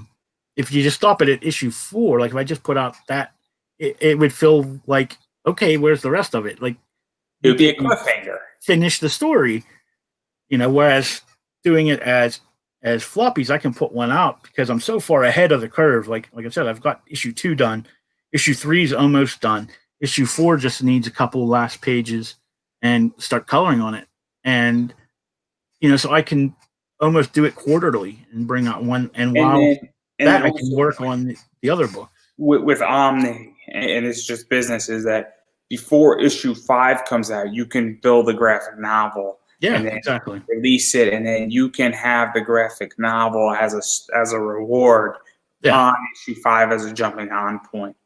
If you just stop it at issue 4, like if I just put out that, it would feel like, okay, where's the rest of it? Like it would be a cliffhanger. Finish the story. Whereas doing it as floppies, I can put one out because I'm so far ahead of the curve. Like I said, I've got issue 2 done. Issue 3 is almost done. Issue 4 just needs a couple last pages and start coloring on it. And, so I can almost do it quarterly and bring out one. And while I can work on the other book. With Omni, and it's just business, is that before issue 5 comes out, you can build a graphic novel. Yeah, and then exactly. Release it, and then you can have the graphic novel as a reward on issue 5 as a jumping on point.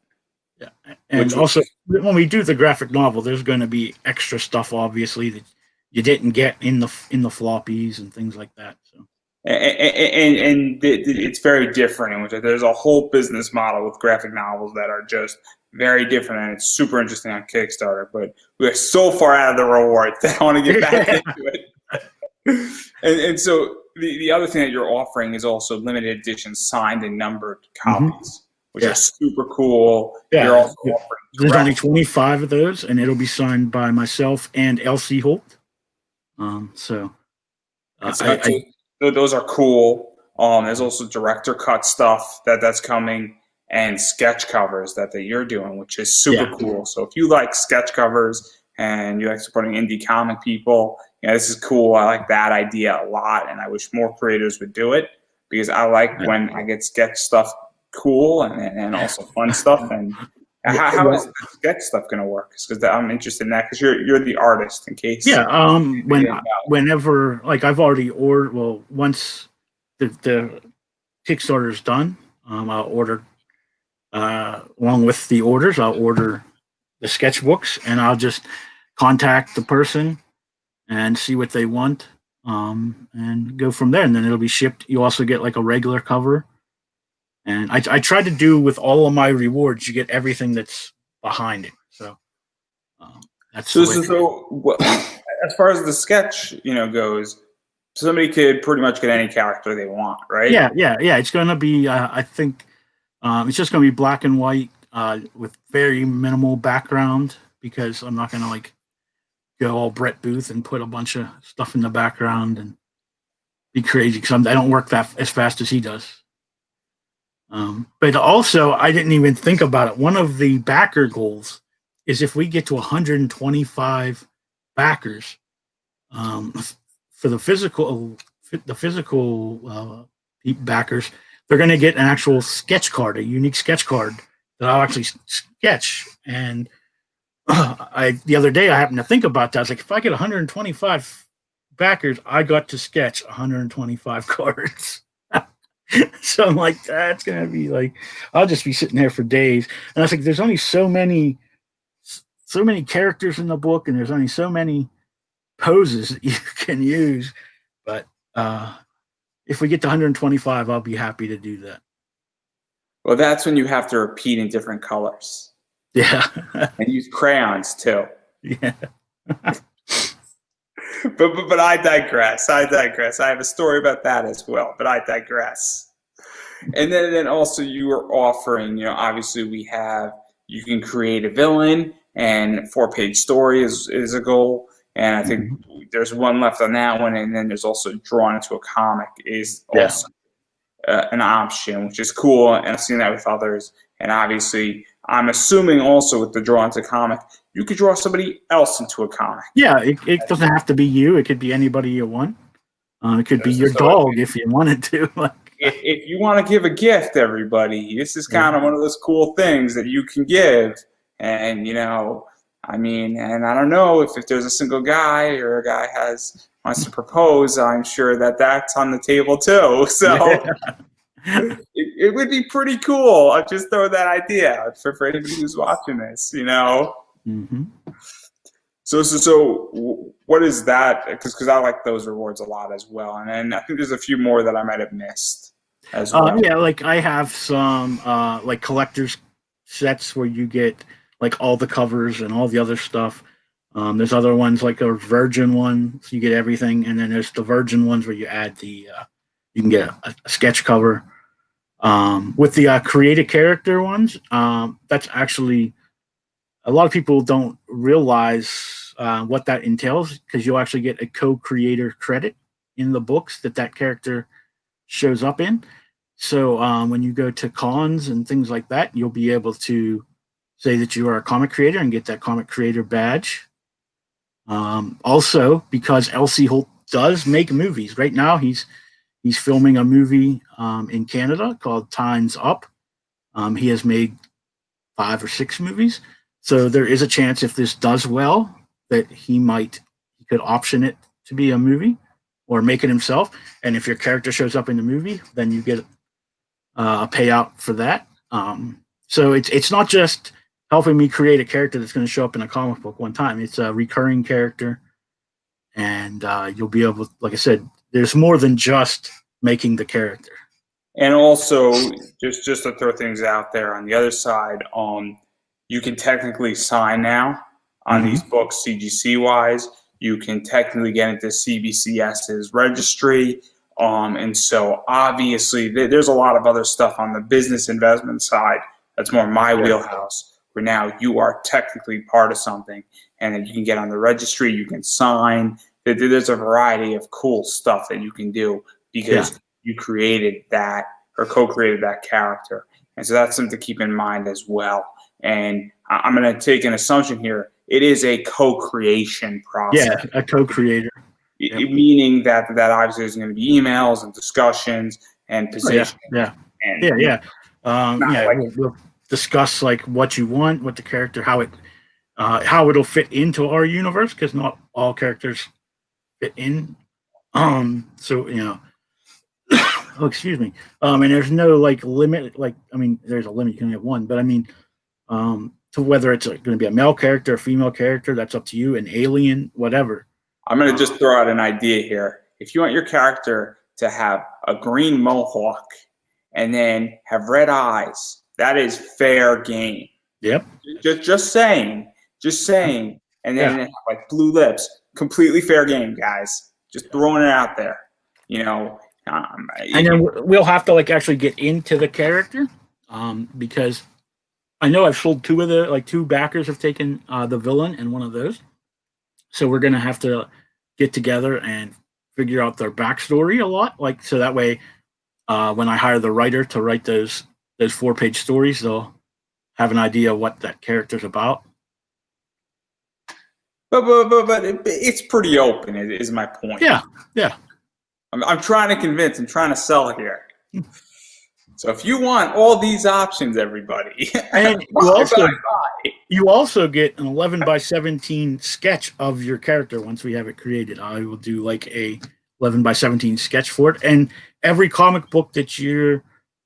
Yeah, and also when we do the graphic novel, there's going to be extra stuff, obviously, that you didn't get in the floppies and things like that. So. And it's very different, in which there's a whole business model with graphic novels that are just very different, and it's super interesting on Kickstarter. But we're so far out of the rewards that I want to get back into it. And so the other thing that you're offering is also limited edition signed and numbered copies, which are super cool. Yeah, you're also offering there's only 25 of those, and it'll be signed by myself and Elsie Holt. Those are cool. There's also director cut stuff that's coming, and sketch covers that you're doing, which is super cool. So if you like sketch covers and you like supporting indie comic people, this is cool. I like that idea a lot, and I wish more creators would do it because I like when I get sketch stuff cool and also fun stuff. And how is the sketch stuff going to work? Because I'm interested in that because you're the artist. In case, whenever I've already ordered. Well, once the Kickstarter is done, I'll order along with the orders. I'll order the sketchbooks, and I'll just contact the person and see what they want. and go from there. And then it'll be shipped. You also get like a regular cover. And I tried to do with all of my rewards, you get everything that's behind it. So that's So, the way. as far as the sketch, goes, somebody could pretty much get any character they want, right? Yeah. It's going to be, I think, it's just going to be black and white with very minimal background because I'm not going to like go all Brett Booth and put a bunch of stuff in the background and be crazy because I don't work that as fast as he does. But also, I didn't even think about it. One of the backer goals is if we get to 125 backers for the physical backers, they're going to get an actual sketch card, a unique sketch card that I'll actually sketch. And the other day I happened to think about that. I was like, if I get 125 backers, I got to sketch 125 cards. So I'm like, that's gonna be like, I'll just be sitting there for days. And I was like, there's only so many characters in the book, and there's only so many poses that you can use. But if we get to 125, I'll be happy to do that. Well, that's when you have to repeat in different colors. Yeah. And use crayons too. Yeah. But I digress. I have a story about that as well, but I digress. And then also you are offering, obviously you can create a villain, and 4-page story is a goal. And I think there's one left on that one. And then there's also drawn into a comic is also an option, which is cool. And I've seen that with others. And obviously, I'm assuming also with the draw into comic, you could draw somebody else into a comic. Yeah, it doesn't have to be you. It could be anybody you want. It could be your dog if you wanted to. If you want to give a gift, everybody, this is kind of one of those cool things that you can give. And, and I don't know if there's a single guy or a guy wants to propose, I'm sure that's on the table too. So it would be pretty cool. I'll just throw that idea out for anybody who's watching this, Mm-hmm. So what is that? Because I like those rewards a lot as well. And then I think there's a few more that I might have missed as well. Yeah, like I have some like collector's sets where you get like all the covers and all the other stuff. There's other ones like a virgin one, so you get everything. And then there's the virgin ones where you add you can get a sketch cover. With the create a character ones, that's actually, a lot of people don't realize what that entails because you'll actually get a co-creator credit in the books that character shows up in. So when you go to cons and things like that, you'll be able to say that you are a comic creator and get that comic creator badge. Also, because LC Holt does make movies. Right now, he's filming a movie in Canada called Time's Up. He has made 5 or 6 movies. So there is a chance if this does well that he could option it to be a movie or make it himself. And if your character shows up in the movie, then you get a payout for that. So it's not just helping me create a character that's going to show up in a comic book one time. It's a recurring character. And you'll be able, like I said, there's more than just making the character. And also, just to throw things out there on the other side, you can technically sign now on these books, CGC-wise. You can technically get into CBCS's registry. And so, obviously, there's a lot of other stuff on the business investment side that's more my wheelhouse, where now you are technically part of something. And then you can get on the registry, you can sign. There's a variety of cool stuff that you can do because you created that or co-created that character. And so that's something to keep in mind as well. And I'm going to take an assumption here. It is a co-creation process. Yeah, a co-creator. Meaning that obviously there's going to be emails and discussions and positions. We'll discuss like what you want, what the character, how it'll fit into our universe, because not all characters fit in. Oh, excuse me. And there's no like limit. Like, I mean, there's a limit. You can only have one, but I mean, to whether it's going to be a male character, a female character, that's up to you. An alien, whatever. I'm going to just throw out an idea here. if you want your character to have a green mohawk and then have red eyes, that is fair game. Yep. Just saying, and then Yeah. have like blue lips, completely fair game, guys. Just throwing it out there, you know. And then we'll have to like actually get into the character, because I know I've sold two backers have taken the villain in one of those. So we're gonna have to get together and figure out their backstory a lot, like so that way, when I hire the writer to write those 4-page stories, they'll have an idea of what that character's about. But it's pretty open. Is my point. Yeah. I'm trying to convince. I'm trying to sell here. So if you want all these options, everybody, and you also get an 11x17 sketch of your character once we have it created. I will do like a 11x17 sketch for it, and every comic book that your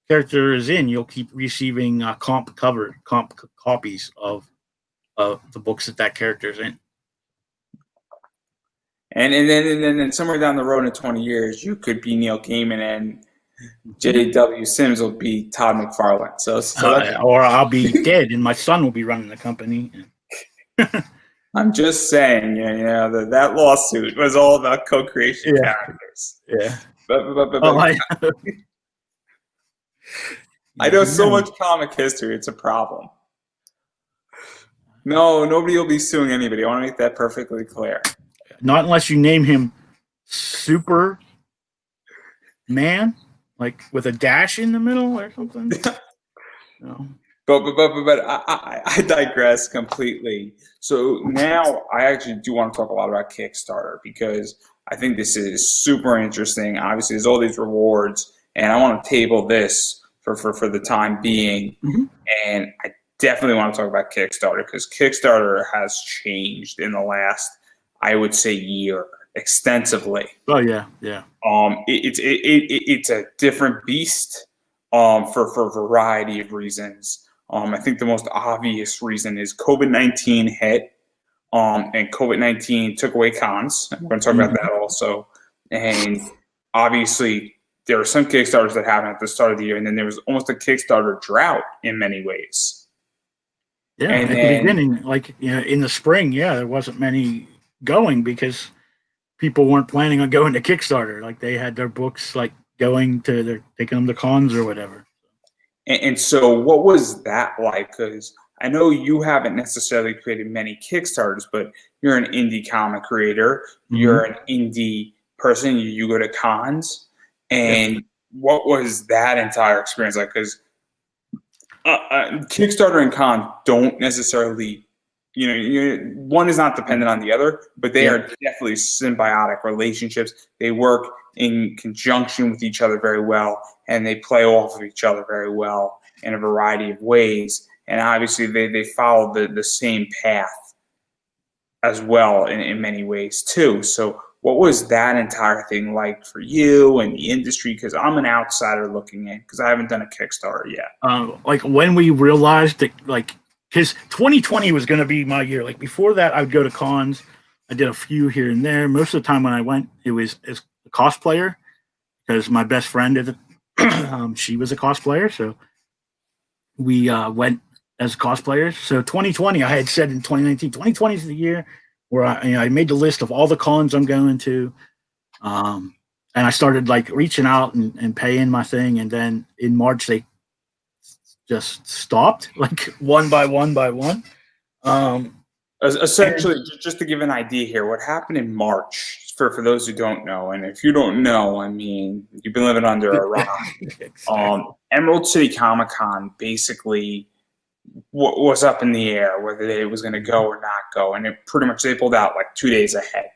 character is in, you'll keep receiving comp copies of the books that character is in. And then somewhere down the road in 20 years, you could be Neil Gaiman and J.W. Sims will be Todd McFarlane. So or I'll be dead and my son will be running the company. I'm just saying, that lawsuit was all about co-creation characters. Yeah. But I know so much comic history, it's a problem. No, nobody will be suing anybody. I want to make that perfectly clear. Not unless you name him Superman, like with a dash in the middle or something. No. But I digress completely. So now I actually do want to talk a lot about Kickstarter because I think this is super interesting. Obviously, there's all these rewards, and I want to table this for the time being. Mm-hmm. And I definitely want to talk about Kickstarter because Kickstarter has changed in the last, I would say, year extensively. Oh yeah. It's a different beast for a variety of reasons. I think the most obvious reason is COVID-19 hit, and COVID-19 took away cons. We're going to talk about that also. And obviously, there were some Kickstarters that happened at the start of the year, and then there was almost a Kickstarter drought in many ways. Yeah, and at the beginning, like in the spring, there wasn't many going because people weren't planning on going to Kickstarter. Like they had their books like taking them to cons or whatever. And so what was that like? Because I know you haven't necessarily created many Kickstarters, but you're an indie comic creator. Mm-hmm. You're an indie person. You go to cons. And what was that entire experience like? Because Kickstarter and cons don't necessarily, one is not dependent on the other, but they are definitely symbiotic relationships. They work in conjunction with each other very well, and they play off of each other very well in a variety of ways. And obviously, they follow the same path as well in many ways too. So what was that entire thing like for you and the industry? Because I'm an outsider looking in because I haven't done a Kickstarter yet. Like when we realized that, because 2020 was going to be my year. Like before that, I would go to cons. I did a few here and there. Most of the time when I went, it was as a cosplayer because my best friend she was a cosplayer, so we went as cosplayers. So 2020, I had said in 2019, 2020 is the year where I made the list of all the cons I'm going to, and I started reaching out and paying my thing. And then in March they just stopped, one by one. Essentially, just to give an idea here, what happened in March, for those who don't know, and if you don't know, I mean, you've been living under a rock. Exactly. Emerald City Comic Con basically was up in the air whether it was going to go or not go, and they pulled out 2 days ahead,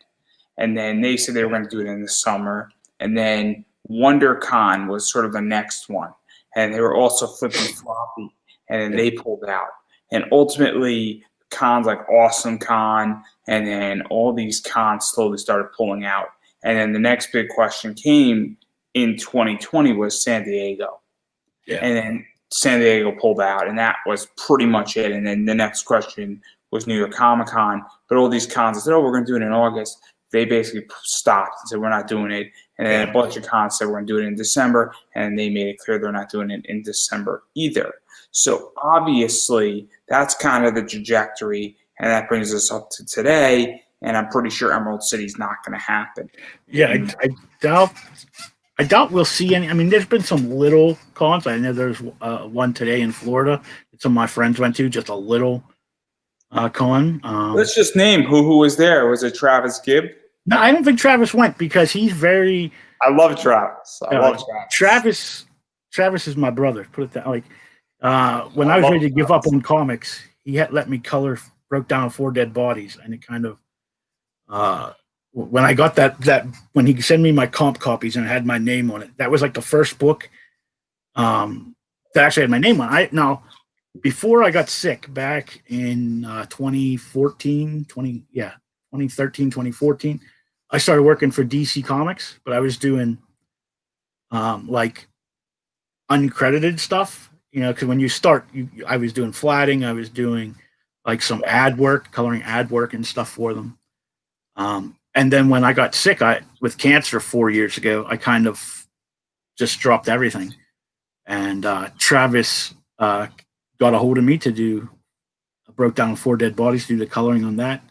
and then they said they were going to do it in the summer, and then WonderCon was sort of the next one, and they were also flipping floppy, and then they pulled out, and ultimately cons like Awesome Con, and then all these cons slowly started pulling out, and then the next big question came in 2020 was San Diego, and then San Diego pulled out, and that was pretty much it. And then the next question was New York Comic Con. But all these cons said, we're going to do it in August. they basically stopped and said, we're not doing it. And then a bunch of cons said, we're going to do it in December. And they made it clear they're not doing it in December either. So obviously, that's kind of the trajectory. And that brings us up to today. And I'm pretty sure Emerald City's not going to happen. Yeah, I doubt we'll see any. I mean, there's been some little cons. I know there's one today in Florida that some of my friends went to, just a little con. Let's just name who was there. Was it Travis Gibb? No, I don't think Travis went because he's very. I love Travis. I love Travis. Travis is my brother. Put it that like. When I was ready to give up on comics, he had let me broke down 4 Dead Bodies, and it kind of. When I got that when he sent me my comp copies and it had my name on it, that was like the first book that actually had my name on it. Now, before I got sick back in 2013, 2014, I started working for DC Comics, but I was doing like uncredited stuff, because when you start, I was doing flatting, I was doing like some ad work, coloring ad work and stuff for them. And then when I got sick with cancer 4 years ago, I kind of just dropped everything. And Travis got a hold of me to broke down 4 Dead Bodies, do the coloring on that.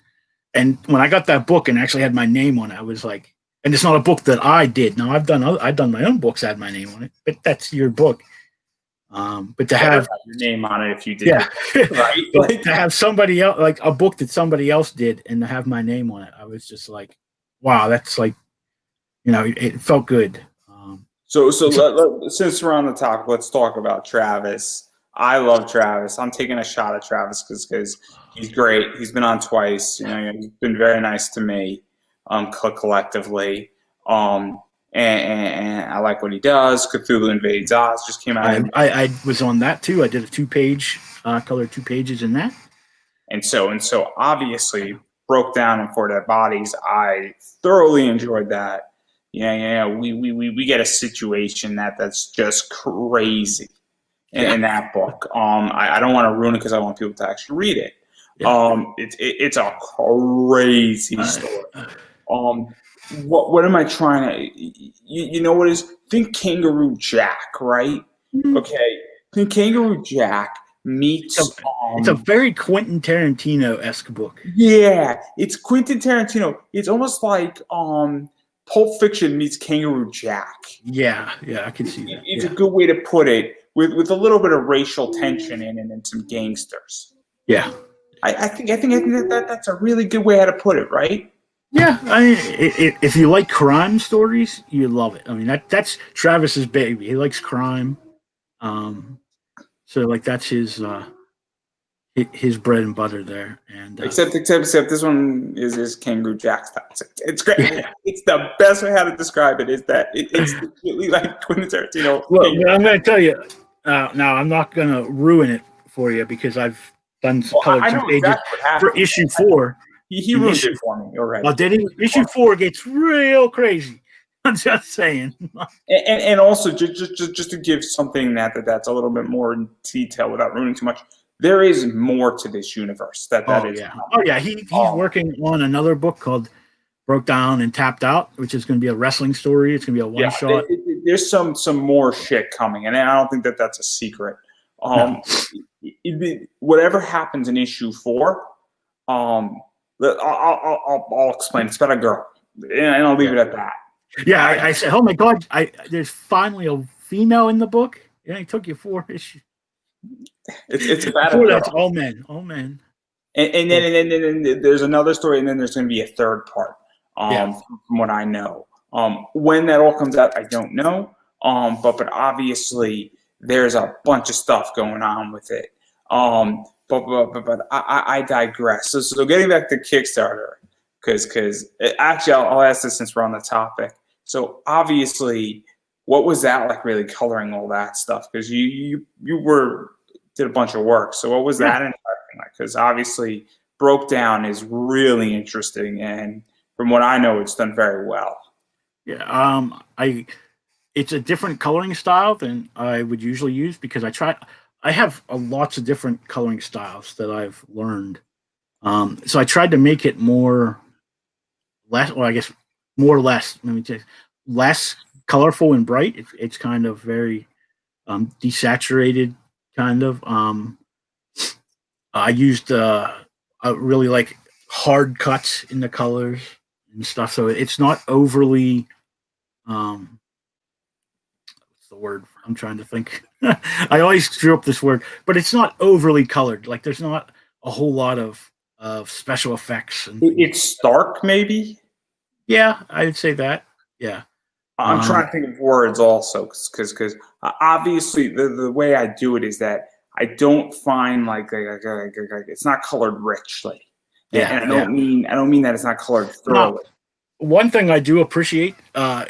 And when I got that book and actually had my name on it, I was like, and it's not a book that I did. Now I've done my own books, had my name on it, but that's your book. But to have your name on it if you did, right? Like, to have somebody else, like a book that somebody else did, and to have my name on it, I was just like, wow, that's like, it felt good. So since we're on the topic, let's talk about Travis. I love Travis. I'm taking a shot at Travis because he's great. He's been on twice. He's been very nice to me, collectively. And I like what he does. Cthulhu Invades Oz just came out. I was on that too. I did a 2-page, colored 2 pages in that. And so obviously broke down in 4 Dead Bodies. I thoroughly enjoyed that. We get a situation that's just crazy in that book. I don't want to ruin it because I want people to actually read it. Yeah. It's a crazy story. What am I trying to? You know what is? Think Kangaroo Jack, right? Mm-hmm. Okay, think Kangaroo Jack meets. It's a very Quentin Tarantino-esque book. Yeah, it's Quentin Tarantino. It's almost like Pulp Fiction meets Kangaroo Jack. Yeah, I can see that. It's a good way to put it, with a little bit of racial tension in it and some gangsters. Yeah, I think that's a really good way how to put it, right? Yeah, I mean, if you like crime stories, you love it. I mean, that's Travis's baby. He likes crime, so like that's his bread and butter there. And except this one is Kangaroo Jack style. It's great. Yeah. It's the best way how to describe it. Is that it's really like Quentin Tarantino. Well, I'm going to tell you now. I'm not going to ruin it for you because I've done some colored pages for issue 4. He ruined it for me. All right. Oh, did he? Issue 4 gets real crazy. I'm just saying. And also, just to give something that's a little bit more in detail without ruining too much, there is more to this universe. That is. Yeah. Oh yeah. He's working on another book called Broke Down and Tapped Out, which is going to be a wrestling story. It's going to be a one shot. There's some more shit coming, and I don't think that's a secret. Whatever happens in issue 4, I'll explain. It's about a girl, and I'll leave it at that. Yeah, I said, oh my god, there's finally a female in the book. Yeah, it took you 4 issues. It's about a that's all men. And then there's another story, and then there's going to be a third part. From what I know, when that all comes out, I don't know. But obviously there's a bunch of stuff going on with it. But I digress. So getting back to Kickstarter, because actually I'll ask this since we're on the topic. So obviously, what was that like? Really coloring all that stuff, because you did a bunch of work. So what was that like? Because obviously, Broke Down is really interesting, and from what I know, it's done very well. Yeah. It's a different coloring style than I would usually use because I have lots of different coloring styles that I've learned. So I tried to make it more less, well, I guess more or less. Let me say less colorful and bright. It's kind of very desaturated, kind of. I used really like hard cuts in the colors and stuff, so it's not overly. What's the word I'm trying to think? I always screw up this word, but it's not overly colored. Like there's not a whole lot of special effects and It's stark, maybe. yeah, I would say that. Yeah. I'm trying to think of words also, because obviously the way I do it is that I don't find like it's not colored richly, and Yeah, I yeah. don't mean that it's not colored Now, thoroughly. one thing I do appreciate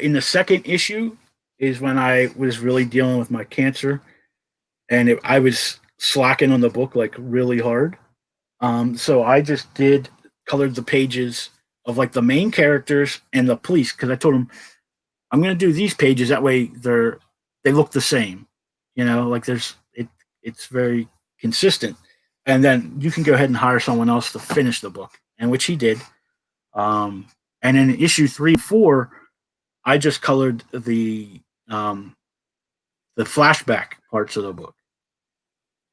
in the second issue is when I was really dealing with my cancer and I was slacking on the book like really hard. So I just did colored the pages of like the main characters and the police because I told them I'm going to do these pages that way they look the same, like it's very consistent, and then you can go ahead and hire someone else to finish the book, and which he did. And in issue 3, 4, I just colored the flashback parts of the book,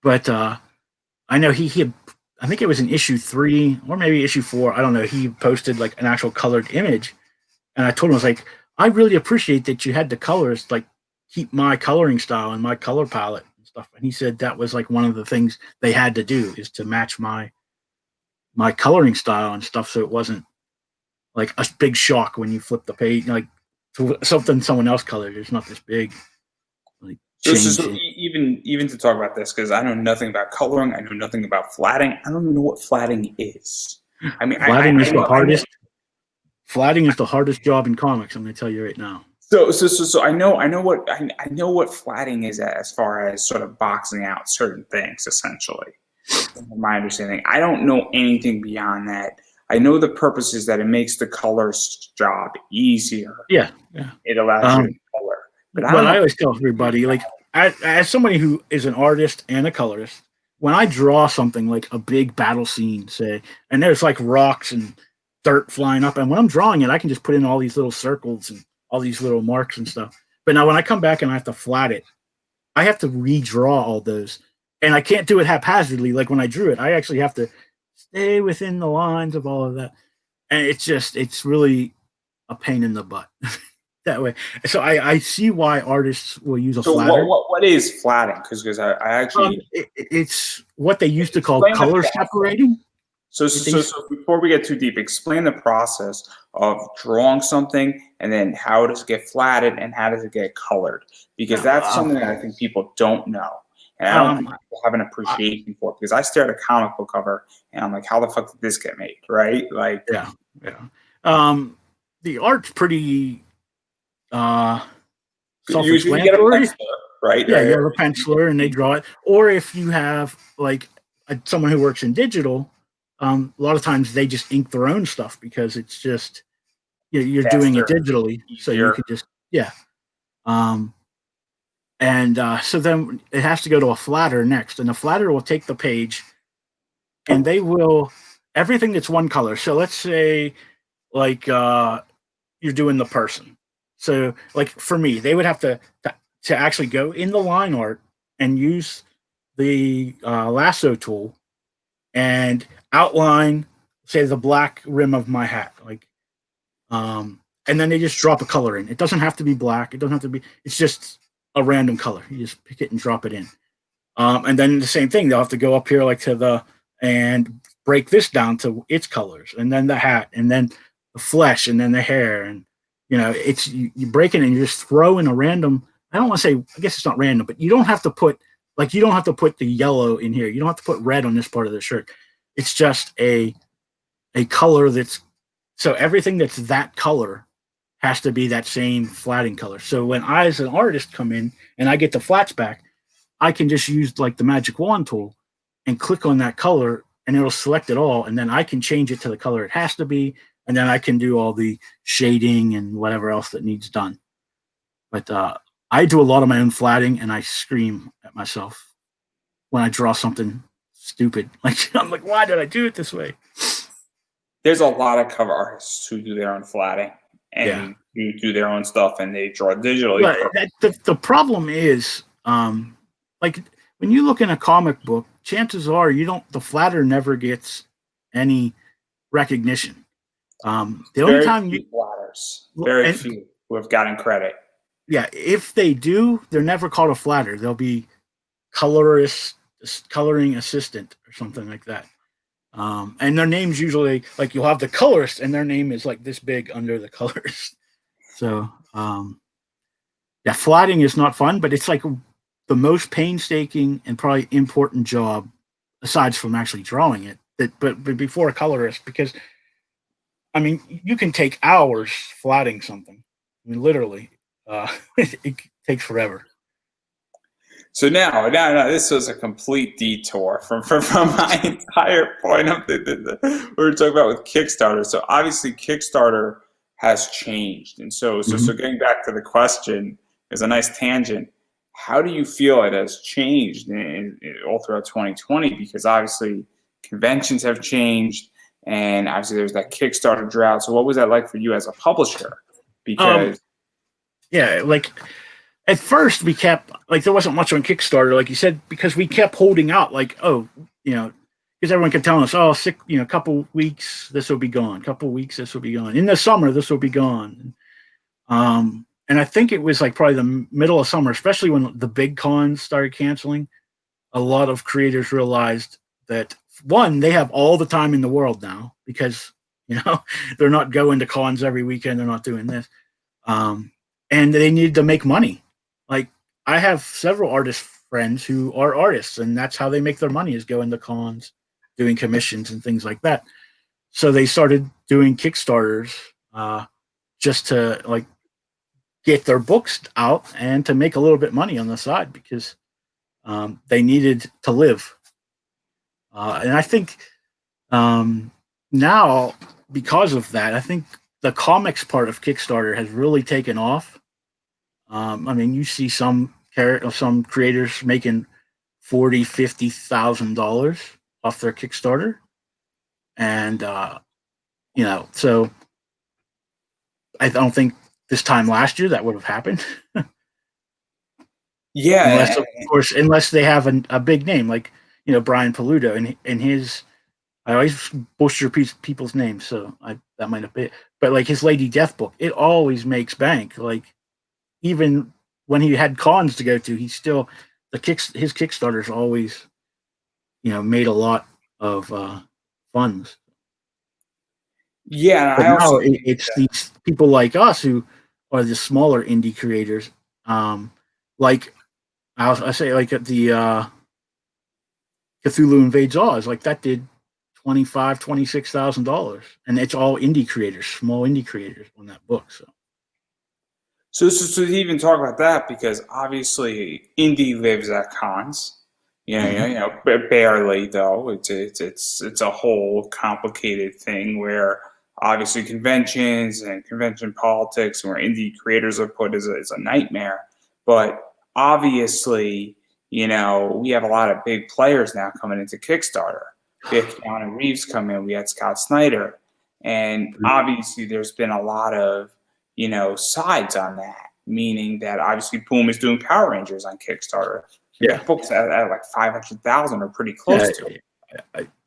but I know he had, I think it was in issue 3 or maybe issue 4. I don't know. He posted like an actual colored image, and I told him I was like, I really appreciate that you had the colors like keep my coloring style and my color palette and stuff. And he said that was like one of the things they had to do is to match my coloring style and stuff, so it wasn't like a big shock when you flip the page, like to something someone else colored. It's not this big like change. Even to talk about this, because I know nothing about coloring, I know nothing about flatting. I don't even know what flatting is. I mean, Flatting is the I know. hardest. Flatting is the hardest job in comics. I'm going to tell you right now. So I know what flatting is as far as sort of boxing out certain things, essentially. From my understanding, I don't know anything beyond that. I know the purpose is that it makes the color's job easier. Yeah, yeah. It allows you to color, but I But don't I know. always tell everybody, like, as somebody who is an artist and a colorist, when I draw something like a big battle scene, say, and there's like rocks and dirt flying up, and when I'm drawing it, I can just put in all these little circles and all these little marks and stuff. But now when I come back and I have to flat it, I have to redraw all those, and I can't do it haphazardly. Like when I drew it, I actually have to stay within the lines of all of that, and it's really a pain in the butt that way. So I see why artists will use a So flatter. what is flatting? Because I actually It's what they used to call explain the color process. separating. So before we get too deep, explain the process of drawing something and then how does it get flatted and how does it get colored? Because that's something that I think people don't know. And I don't think people have an appreciation for it. Because I stare at a comic book cover and I'm like, how the fuck did this get made? Right? Like, Yeah, yeah. The art's pretty usually you get a self-explanatory. penciler, right? Yeah, you have a penciler and they draw it. Or if you have like someone who works in digital, a lot of times they just ink their own stuff because it's just you're doing it Faster, digitally, so you easier. could just Um, and so then it has to go to a flatter next, and the flatter will take the page, and they will everything that's one color. So let's say like you're doing the person. So like for me, they would have to actually go in the line art and use the lasso tool and outline, say, the black rim of my hat, like, and then they just drop a color in. It doesn't have to be black. It doesn't have to be. It's just a random color. You just pick it and drop it in. And then the same thing. They'll have to go up here like to the and break this down to its colors, and then the hat, and then the flesh, and then the hair, and it's you break it and you just throw in a random. I don't want to say. I guess it's not random, but you don't have to put the yellow in here. You don't have to put red on this part of the shirt. It's just a color that's so everything that's that color has to be that same flatting color. So when I, as an artist, come in and I get the flats back, I can just use like the magic wand tool and click on that color and it'll select it all. And then I can change it to the color it has to be. And then I can do all the shading and whatever else that needs done. But I do a lot of my own flatting and I scream at myself when I draw something stupid. Like I'm like, why did I do it this way? there's a lot of cover artists who do their own flatting and who do their own stuff, and they draw digitally. But the problem is, like when you look in a comic book, chances are the flatter never gets any recognition. The only time you flatters, very few who have gotten credit. Yeah, if they do, they're never called a flatter. They'll be coloring assistant or something like that. And their name's usually like you'll have the colorist, and their name is like this big under the colorist. So yeah, flatting is not fun, but it's like the most painstaking and probably important job, aside from actually drawing it. But before a colorist, because I mean, you can take hours flatting something. I mean, literally, it takes forever. So now, this was a complete detour from my entire point of we were talking about with Kickstarter. So obviously, Kickstarter has changed, and so getting back to the question is a nice tangent. How do you feel it has changed all throughout 2020? Because obviously, conventions have changed, and obviously there's that Kickstarter drought. So what was that like for you as a publisher? Because yeah, like at first we kept like there wasn't much on Kickstarter, like you said, because we kept holding out, like, because everyone kept telling us, a couple weeks this will be gone, couple weeks this will be gone, in the summer this will be gone. And I think it was like probably the middle of summer, especially when the big cons started canceling. A lot of creators realized that one, they have all the time in the world now because they're not going to cons every weekend, they're not doing this, and they need to make money. Like I have several artist friends who are artists, and that's how they make their money, is going to cons, doing commissions and things like that. So they started doing Kickstarters just to like get their books out and to make a little bit money on the side, because they needed to live. And I think now, because of that, I think the comics part of Kickstarter has really taken off. I mean, you see some creators making $40,000-$50,000 off their Kickstarter, and so I don't think this time last year that would have happened. Yeah, unless they have a big name like Brian Paludo and his. I always butcher people's names, so that might have been. But like his Lady Death book, it always makes bank. Like even when he had cons to go to, he still his Kickstarters always, made a lot of funds. Yeah, but now it's these people like us who are the smaller indie creators. Like I say, like at the Cthulhu Invades Oz, like that did $26,000, and it's all indie creators, small indie creators on that book. So to even talk about that, because obviously indie lives at cons, barely though. It's a whole complicated thing where obviously conventions and convention politics and where indie creators are put is a nightmare. But obviously, we have a lot of big players now coming into Kickstarter. We had Keanu Reeves come in, we had Scott Snyder, and obviously there's been a lot of sides on that, meaning that obviously Boom is doing Power Rangers on Kickstarter. Yeah, books at like 500,000 or pretty close to it.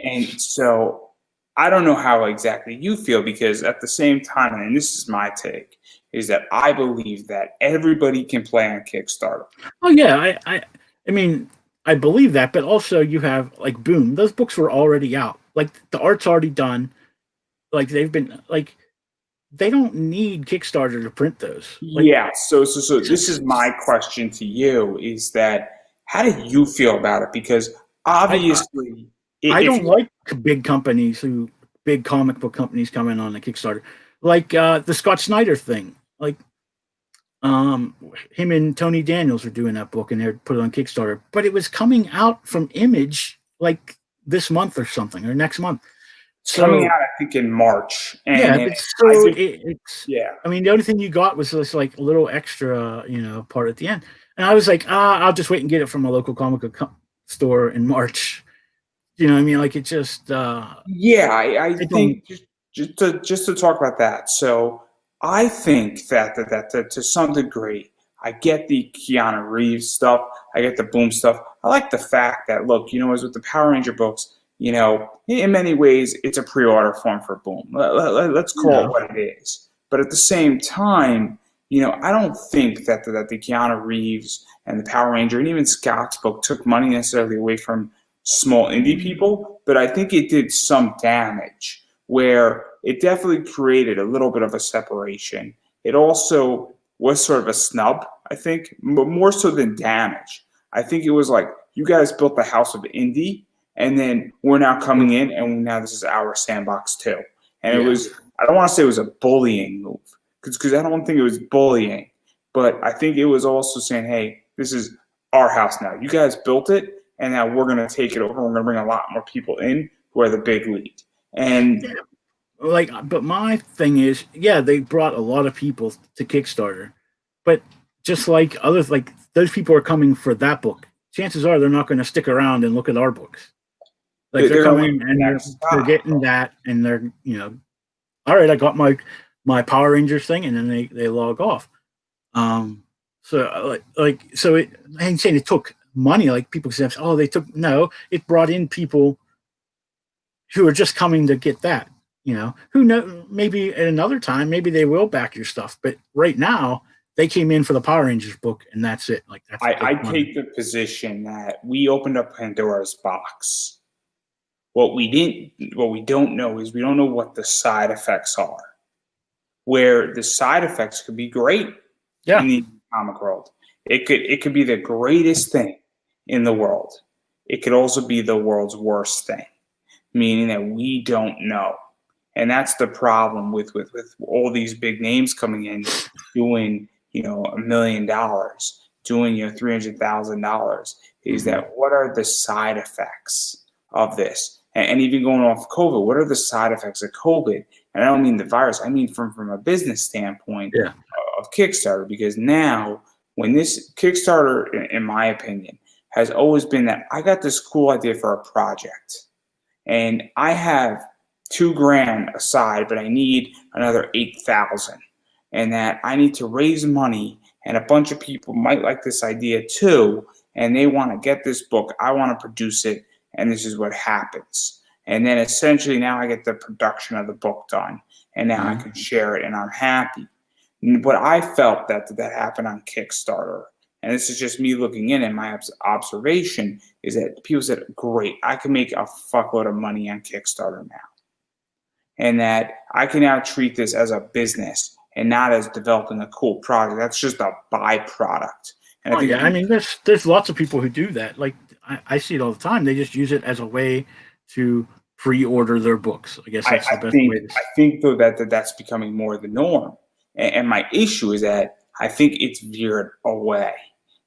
And so I don't know how exactly you feel, because at the same time, and this is my take, is that I believe that everybody can play on Kickstarter. Oh yeah, I mean, I believe that, but also you have like Boom. Those books were already out. Like the art's already done. Like they've been like. They don't need Kickstarter to print those. Yeah. So this is my question to you: is that how do you feel about it? Because obviously, I don't like big comic book companies coming on the Kickstarter, like the Scott Snyder thing. Like, him and Tony Daniels are doing that book, and they're put it on Kickstarter. But it was coming out from Image like this month or something, or next month. It's coming out, I think, in March. It's I mean, the only thing you got was this like little extra, part at the end, and I was like, I'll just wait and get it from a local comic book store in March. You know what I mean? Like it just. I think just to talk about that. So I think that to some degree, I get the Keanu Reeves stuff. I get the Boom stuff. I like the fact that, look, as with the Power Ranger books, in many ways, it's a pre-order form for Boom. Let's call it what it is. But at the same time, I don't think that the Keanu Reeves and the Power Ranger and even Scott's book took money necessarily away from small indie people, but I think it did some damage where it definitely created a little bit of a separation. It also was sort of a snub, I think, but more so than damage. I think it was like, you guys built the house of indie, and then we're now coming in, and now this is our sandbox too. And it was, I don't want to say it was a bullying move, because I don't think it was bullying, but I think it was also saying, hey, this is our house now. You guys built it, and now we're going to take it over. We're going to bring a lot more people in who are the big lead. And but my thing is, they brought a lot of people to Kickstarter, but just like others, like those people are coming for that book. Chances are they're not going to stick around and look at our books. Like they're coming and they're getting that, and they're all right, I got my Power Rangers thing, and then they log off. So it. I ain't saying it took money, like people say, oh, it brought in people who are just coming to get that. Who know? Maybe at another time, maybe they will back your stuff, but right now they came in for the Power Rangers book, and that's it. Like that's I take the position that we opened up Pandora's box. What we don't know is we don't know what the side effects are. Where the side effects could be great in the comic world. It could be the greatest thing in the world. It could also be the world's worst thing, meaning that we don't know. And that's the problem with all these big names coming in doing, $1 million, doing, $300,000, is that what are the side effects of this? And even going off COVID, what are the side effects of COVID? And I don't mean the virus. I mean from a business standpoint of Kickstarter, because now when this Kickstarter, in my opinion, has always been that I got this cool idea for a project, and I have $2,000 aside, but I need another 8,000, and that I need to raise money, and a bunch of people might like this idea too, and they want to get this book. I want to produce it, and this is what happens. And then essentially now I get the production of the book done, and now I can share it, and I'm happy. What I felt that happened on Kickstarter, and this is just me looking in, and my observation is that people said, great, I can make a fuckload of money on Kickstarter now. And that I can now treat this as a business and not as developing a cool product. That's just a byproduct. And I mean, there's lots of people who do that. Like I see it all the time. They just use it as a way to pre-order their books. I guess that's the best way to say. I think though that's becoming more the norm. And my issue is that I think it's veered away.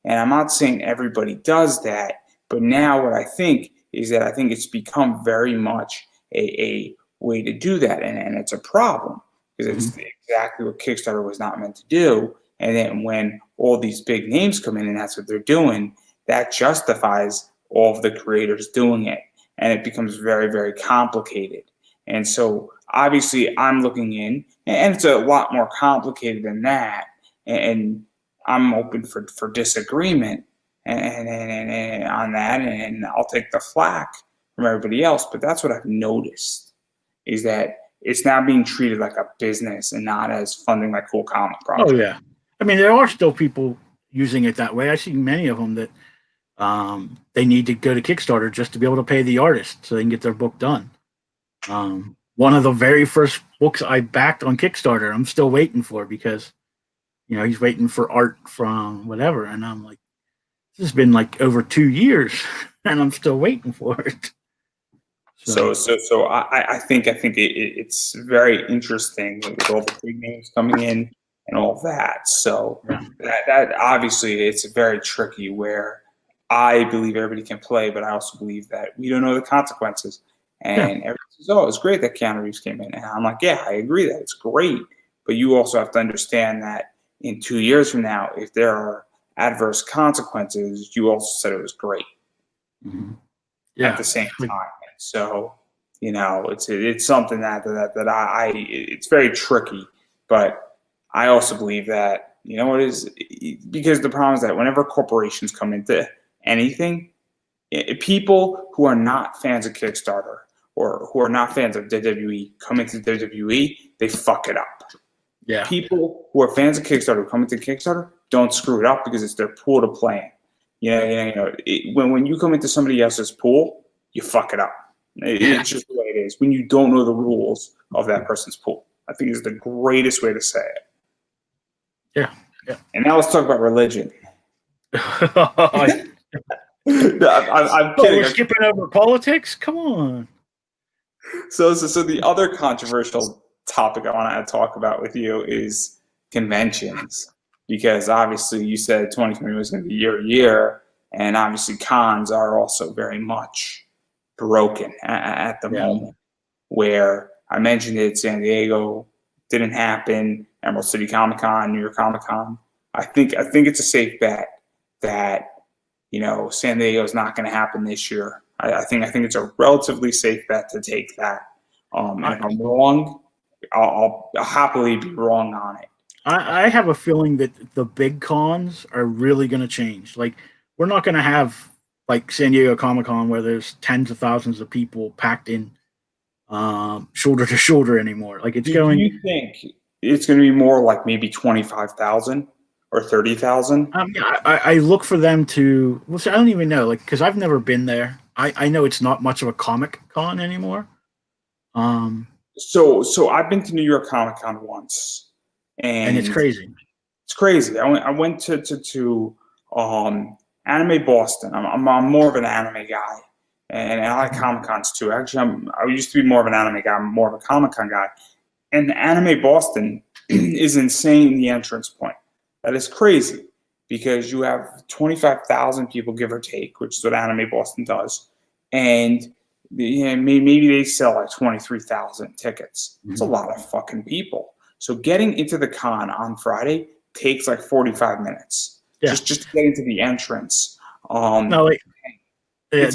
And I'm not saying everybody does that, but now what I think is that I think it's become very much a way to do that, and it's a problem because it's exactly what Kickstarter was not meant to do. And then when all these big names come in and that's what they're doing, that justifies all of the creators doing it, and it becomes very, very complicated. And so obviously I'm looking in, and it's a lot more complicated than that, and I'm open for disagreement and on that, and I'll take the flack from everybody else. But that's what I've noticed, is that it's now being treated like a business and not as funding like cool comic projects. Oh yeah, I mean there are still people using it that way. I see many of them that they need to go to Kickstarter just to be able to pay the artist so they can get their book done. One of the very first books I backed on Kickstarter, I'm still waiting for, because he's waiting for art from whatever, and I'm like, this has been like over 2 years and I'm still waiting for it. So I think it's very interesting with all the big names coming in and all that. So that obviously it's very tricky, where I believe everybody can play, but I also believe that we don't know the consequences. And everybody says, oh, it's great that Keanu Reeves came in. And I'm like, yeah, I agree that it's great. But you also have to understand that in 2 years from now, if there are adverse consequences, you also said it was great at the same time. So, it's something that I it's very tricky, but I also believe that it is because the problem is that whenever corporations come into anything, people who are not fans of Kickstarter or who are not fans of WWE come into WWE, they fuck it up. Yeah. People who are fans of Kickstarter who come into Kickstarter don't screw it up because it's their pool to play in. When you come into somebody else's pool, you fuck it up. It's just the way it is. When you don't know the rules of that person's pool, I think is the greatest way to say it. Yeah. And now let's talk about religion. I'm kidding. We're skipping over politics. Come on. So the other controversial topic I want to talk about with you is conventions, because obviously you said 2020 was going to be your year, and obviously cons are also very much broken at the moment. Where I mentioned it, San Diego didn't happen, Emerald City Comic Con, New York Comic Con. I think it's a safe bet that San Diego is not going to happen this year. I think it's a relatively safe bet to take that. And if I'm wrong, I'll happily be wrong on it. I have a feeling that the big cons are really going to change. Like, we're not going to have like San Diego Comic Con where there's tens of thousands of people packed in shoulder to shoulder anymore. Like, it's going. Do you think it's going to be more like maybe 25,000 or 30,000? I look for them to. Well, see, I don't even know, like, because I've never been there. I know it's not much of a Comic Con anymore. So I've been to New York Comic Con once, and it's crazy. It's crazy. I went to Anime Boston. I'm more of an anime guy, and I like Comic Cons too. Actually, I used to be more of an anime guy. I'm more of a Comic Con guy, and Anime Boston is insane. The entrance point, that is crazy, because you have 25,000 people, give or take, which is what Anime Boston does, and maybe they sell like 23,000 tickets. It's a lot of fucking people. So getting into the con on Friday takes like 45 minutes. Yeah. Just to get into the entrance. No, like, at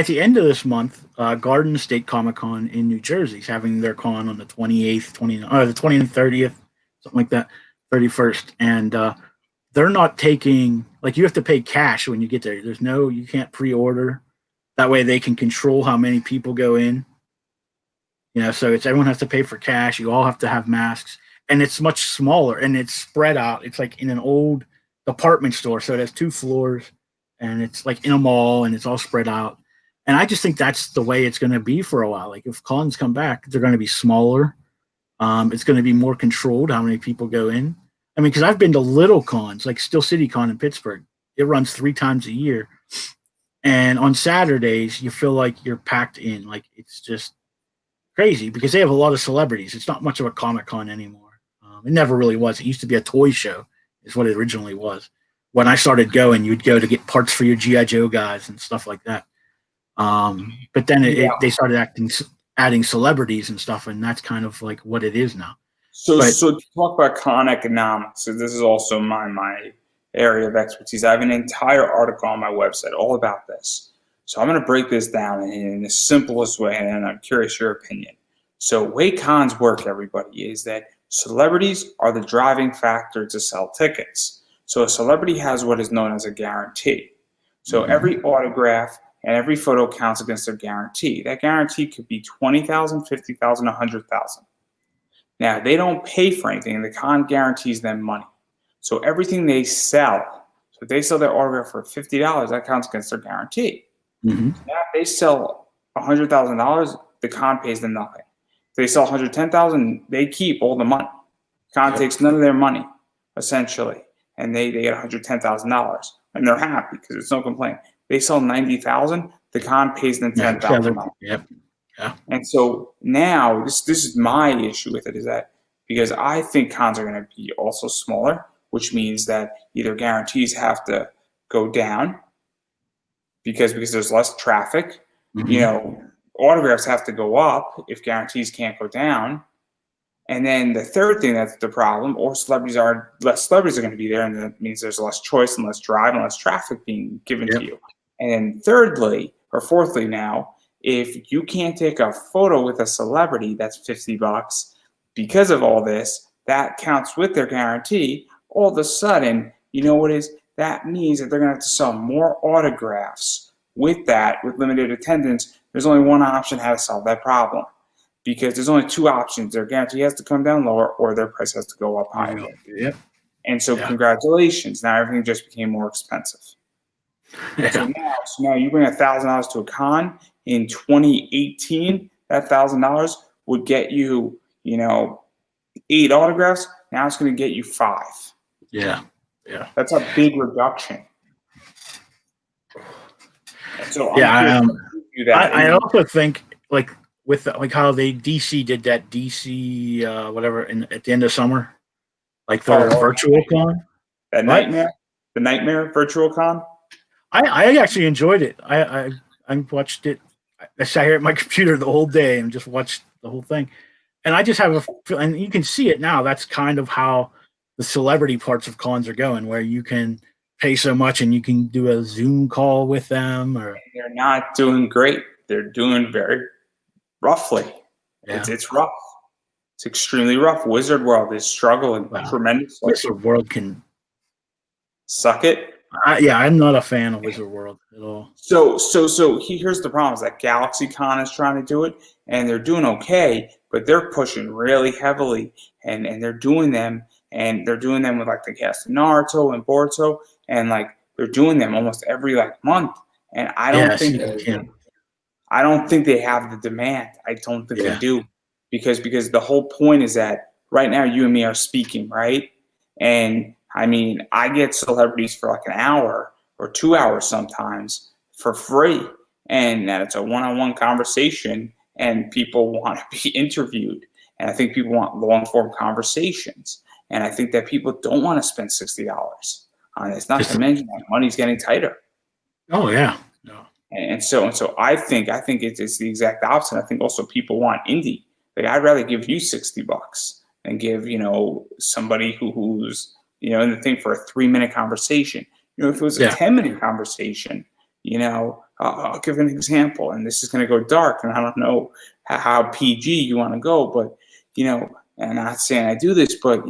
the end of this month, Garden State Comic Con in New Jersey is having their con on the 28th, the 20th and 30th, something like that, 31st, and they're not taking, like, you have to pay cash when you get there. You can't pre-order. That way they can control how many people go in. So everyone has to pay for cash. You all have to have masks, and it's much smaller and it's spread out. It's like in an old department store, so it has 2 floors, and it's like in a mall, and it's all spread out. And I just think that's the way it's going to be for a while. Like, if cons come back, they're going to be smaller. It's going to be more controlled how many people go in. I mean, because I've been to little cons, like Steel City Con in Pittsburgh. It runs 3 times a year. And on Saturdays, you feel like you're packed in. Like, it's just crazy because they have a lot of celebrities. It's not much of a Comic-Con anymore. It never really was. It used to be a toy show is what it originally was. When I started going, you'd go to get parts for your G.I. Joe guys and stuff like that. But then they started adding celebrities and stuff, and that's kind of like what it is now. So to talk about con economics, so this is also my area of expertise. I have an entire article on my website all about this. So I'm going to break this down in the simplest way, and I'm curious your opinion. So way cons work, everybody, is that celebrities are the driving factor to sell tickets. So a celebrity has what is known as a guarantee. So every autograph and every photo counts against their guarantee. That guarantee could be 20,000, 50,000, 100,000. Now, they don't pay for anything. The con guarantees them money. So everything they sell, so if they sell their autograph for $50, that counts against their guarantee. Now, if they sell $100,000, the con pays them nothing. If they sell $110,000, they keep all the money. Con takes none of their money, essentially, and they get $110,000, and they're happy because it's no complaint. They sell $90,000, the con pays them $10,000. Yep. Yeah. And so now this is my issue with it, is that because I think cons are going to be also smaller, which means that either guarantees have to go down because there's less traffic. Autographs have to go up if guarantees can't go down. And then the third thing that's the problem, or less celebrities are going to be there, and that means there's less choice and less drive and less traffic being given to you. And then thirdly, or fourthly now, if you can't take a photo with a celebrity, that's $50. Because of all this, that counts with their guarantee. All of a sudden, you know what is that means that they're going to have to sell more autographs with that, with limited attendance. There's only one option how to solve that problem, because there's only two options. Their guarantee has to come down lower, or their price has to go up higher. Yep. And so, Yeah. congratulations. Now everything just became more expensive. Yeah. So now you bring $1,000 to a con in 2018. That $1,000 would get you, 8 autographs. Now it's going to get you 5. Yeah. That's a big reduction. And so Yeah, I I also think with how DC did that DC whatever at the end of summer, like their virtual con. That Nightmare virtual con. I actually enjoyed it. I watched it. I sat here at my computer the whole day and just watched the whole thing. And I just have and you can see it now. That's kind of how the celebrity parts of cons are going, where you can pay so much and you can do a Zoom call with them. Or they're not doing great. They're doing very roughly. Yeah. It's rough. It's extremely rough. Wizard World is struggling tremendously. Wizard World can suck it. I'm not a fan of Wizard World at all. So here's the problem: is that GalaxyCon is trying to do it, and they're doing okay, but they're pushing really heavily, and they're doing them with like the cast of Naruto and Boruto, and like they're doing them almost every month, and I don't think they have the demand. I don't think they do, because the whole point is that right now you and me are speaking, right? And I mean, I get celebrities for like an hour or 2 hours sometimes for free, and that it's a one-on-one conversation, and people want to be interviewed, and I think people want long-form conversations, and I think that people don't want to spend $60 on this. Not to mention that money's getting tighter. Oh yeah, no. And so I think it's the exact opposite. I think also people want indie. Like, I'd rather give you $60 than give somebody who's in the thing for a 3-minute conversation. If it was a 10-minute conversation, I'll give an example, and this is going to go dark, and I don't know how PG you want to go, but, and I'm not saying I do this, but,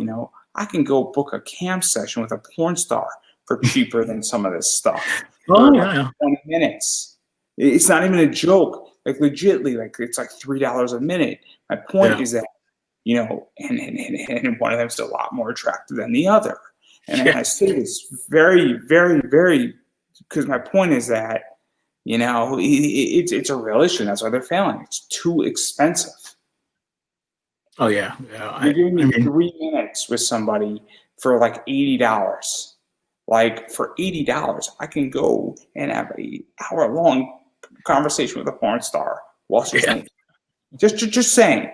I can go book a camp session with a porn star for cheaper than some of this stuff. Oh, yeah. 20 minutes. It's not even a joke. Like, legitly, it's like $3 a minute. My point is that, and one of them is a lot more attractive than the other. And I say this very, very, very, because my point is that, it's a real issue. That's why they're failing. It's too expensive. Oh, yeah. You're giving me 3 minutes with somebody for like $80. Like, for $80, I can go and have an hour-long conversation with a porn star while she's naked. Just saying.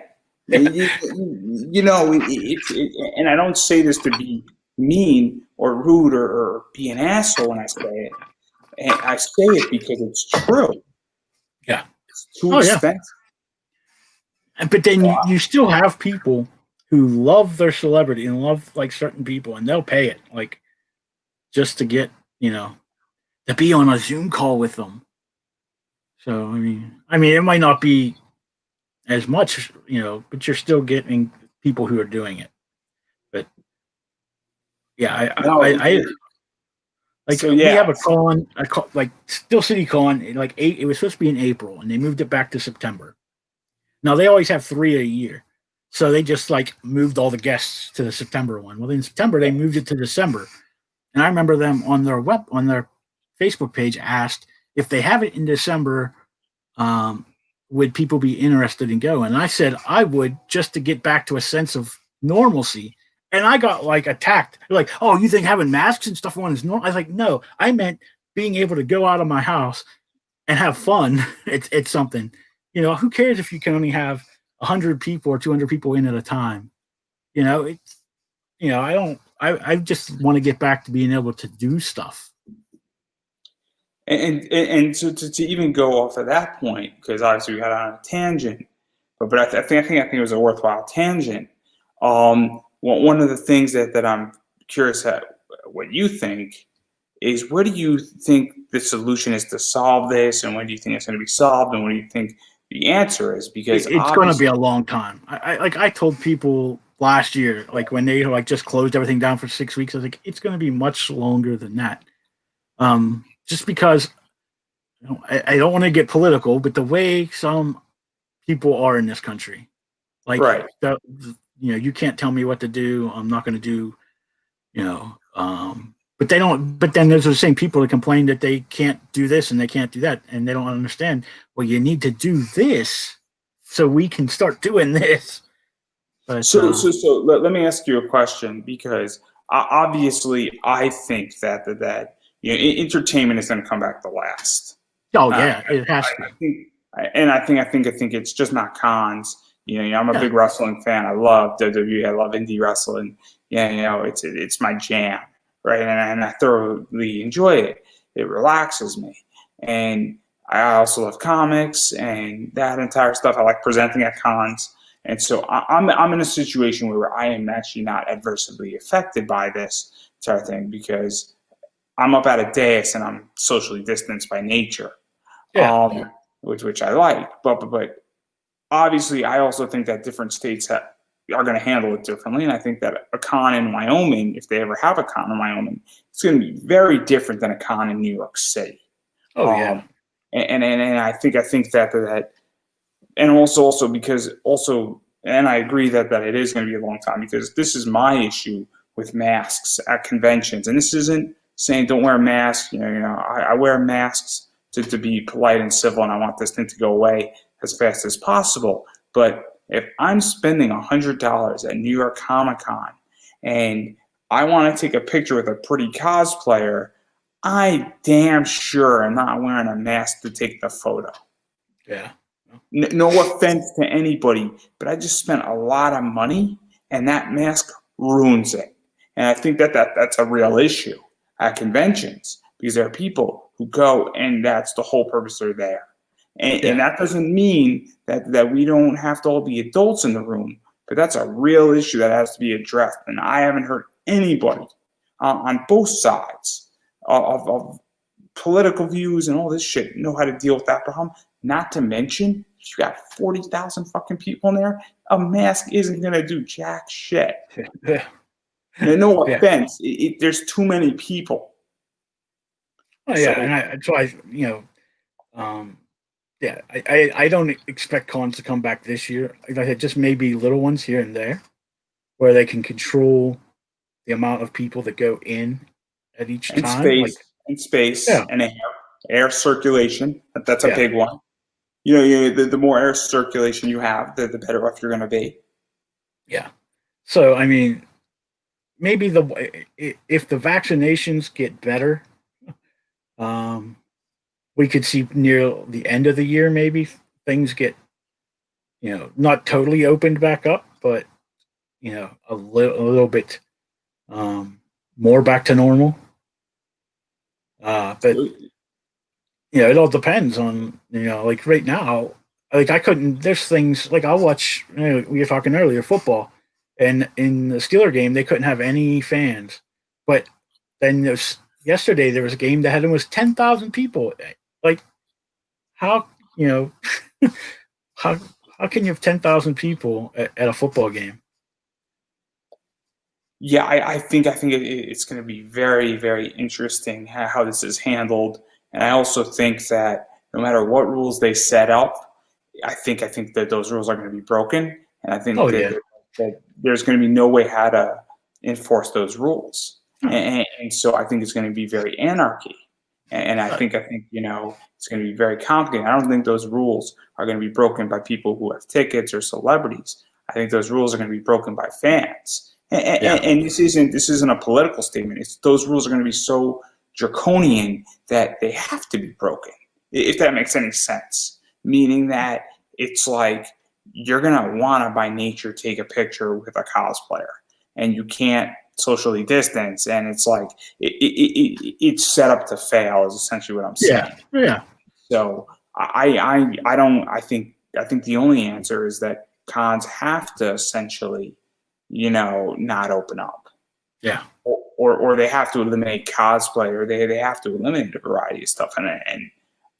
And I don't say this to be mean or rude or be an asshole when I say it. And I say it because it's true. Yeah. It's too expensive. But then you still have people who love their celebrity and love certain people, and they'll pay it just to get to be on a Zoom call with them. So I mean, it might not be as much, but you're still getting people who are doing it. But yeah, we have a con, like Steel City Con, it was supposed to be in April, and they moved it back to September. Now they always have 3 a year, so they just moved all the guests to the September one. Well, in September they moved it to December, and I remember them on their Facebook page asked if they have it in December, would people be interested in going? And I said I would, just to get back to a sense of normalcy. And I got attacked. They're like, "Oh, you think having masks and stuff on is normal?" I was like, "No, I meant being able to go out of my house and have fun. It's something. Who cares if you can only have 100 people or 200 people in at a time? I just want to get back to being able to do stuff." And so to even go off of that point, because obviously we got on a tangent, but I think it was a worthwhile tangent. One of the things that I'm curious at what you think is where do you think the solution is to solve this, and when do you think it's going to be solved, and what do you think the answer is? Because It's going to be a long time. I told people last year, like when they like just closed everything down for 6 weeks, I was like, it's going to be much longer than that. Just because I don't want to get political, but the way some people are in this country, like right, you can't tell me what to do. I'm not going to do, but they don't. But then there's the same people that complain that they can't do this and they can't do that, and they don't understand. Well, you need to do this so we can start doing this. But, so let me ask you a question, because obviously I think that entertainment is going to come back the last. Oh yeah, it has to. I think it's just not cons. I'm a big wrestling fan. I love WWE. I love indie wrestling. It's my jam, right? And I thoroughly enjoy it. It relaxes me, and I also love comics and that entire stuff. I like presenting at cons, and so I'm in a situation where I am actually not adversely affected by this entire thing, because I'm up at a dais and I'm socially distanced by nature. Which I like, but obviously I also think that different states are going to handle it differently, and I think that a con in Wyoming, if they ever have a con in Wyoming, it's going to be very different than a con in New York City. And I think that and also because and I agree that it is going to be a long time, because this is my issue with masks at conventions, and this isn't saying don't wear a mask. I wear masks to be polite and civil, and I want this thing to go away as fast as possible. But if I'm spending $100 at New York Comic Con and I want to take a picture with a pretty cosplayer, I damn sure am not wearing a mask to take the photo. Yeah. No offense to anybody, but I just spent a lot of money, and that mask ruins it. And I think that's a real issue at conventions, because there are people who go, and that's the whole purpose they're there. And that doesn't mean that we don't have to all be adults in the room, but that's a real issue that has to be addressed. And I haven't heard anybody on both sides of political views and all this shit know how to deal with that problem. Not to mention, if you got 40,000 fucking people in there, a mask isn't going to do jack shit. No offense. There's too many people. Oh yeah, I don't expect cons to come back this year. Like I said, just maybe little ones here and there, where they can control the amount of people that go in at each time. Space and air circulation. That's a big one. The more air circulation you have, the better off you're going to be. Yeah. So I mean, maybe if the vaccinations get better. We could see near the end of the year, maybe things get, not totally opened back up, but a little bit more back to normal. But it all depends on like right now. Like I couldn't. There's things like I'll watch. We were talking earlier football, and in the Steeler game they couldn't have any fans, but then yesterday there was a game that had almost 10,000 people. Like, how how can you have 10,000 people at a football game? Yeah, I think it's going to be very, very interesting how this is handled, and I also think that no matter what rules they set up, I think that those rules are going to be broken, and I think that there's going to be no way how to enforce those rules. And so I think it's going to be very anarchy. And I think it's going to be very complicated. I don't think those rules are going to be broken by people who have tickets or celebrities. I think those rules are going to be broken by fans. And this isn't a political statement. Those rules are going to be so draconian that they have to be broken, if that makes any sense. Meaning that it's like you're going to want to, by nature, take a picture with a cosplayer, and you can't socially distance, and it's like it's set up to fail is essentially what I'm saying. So I think the only answer is that cons have to essentially not open up, or they have to eliminate cosplay, or they have to eliminate a variety of stuff. And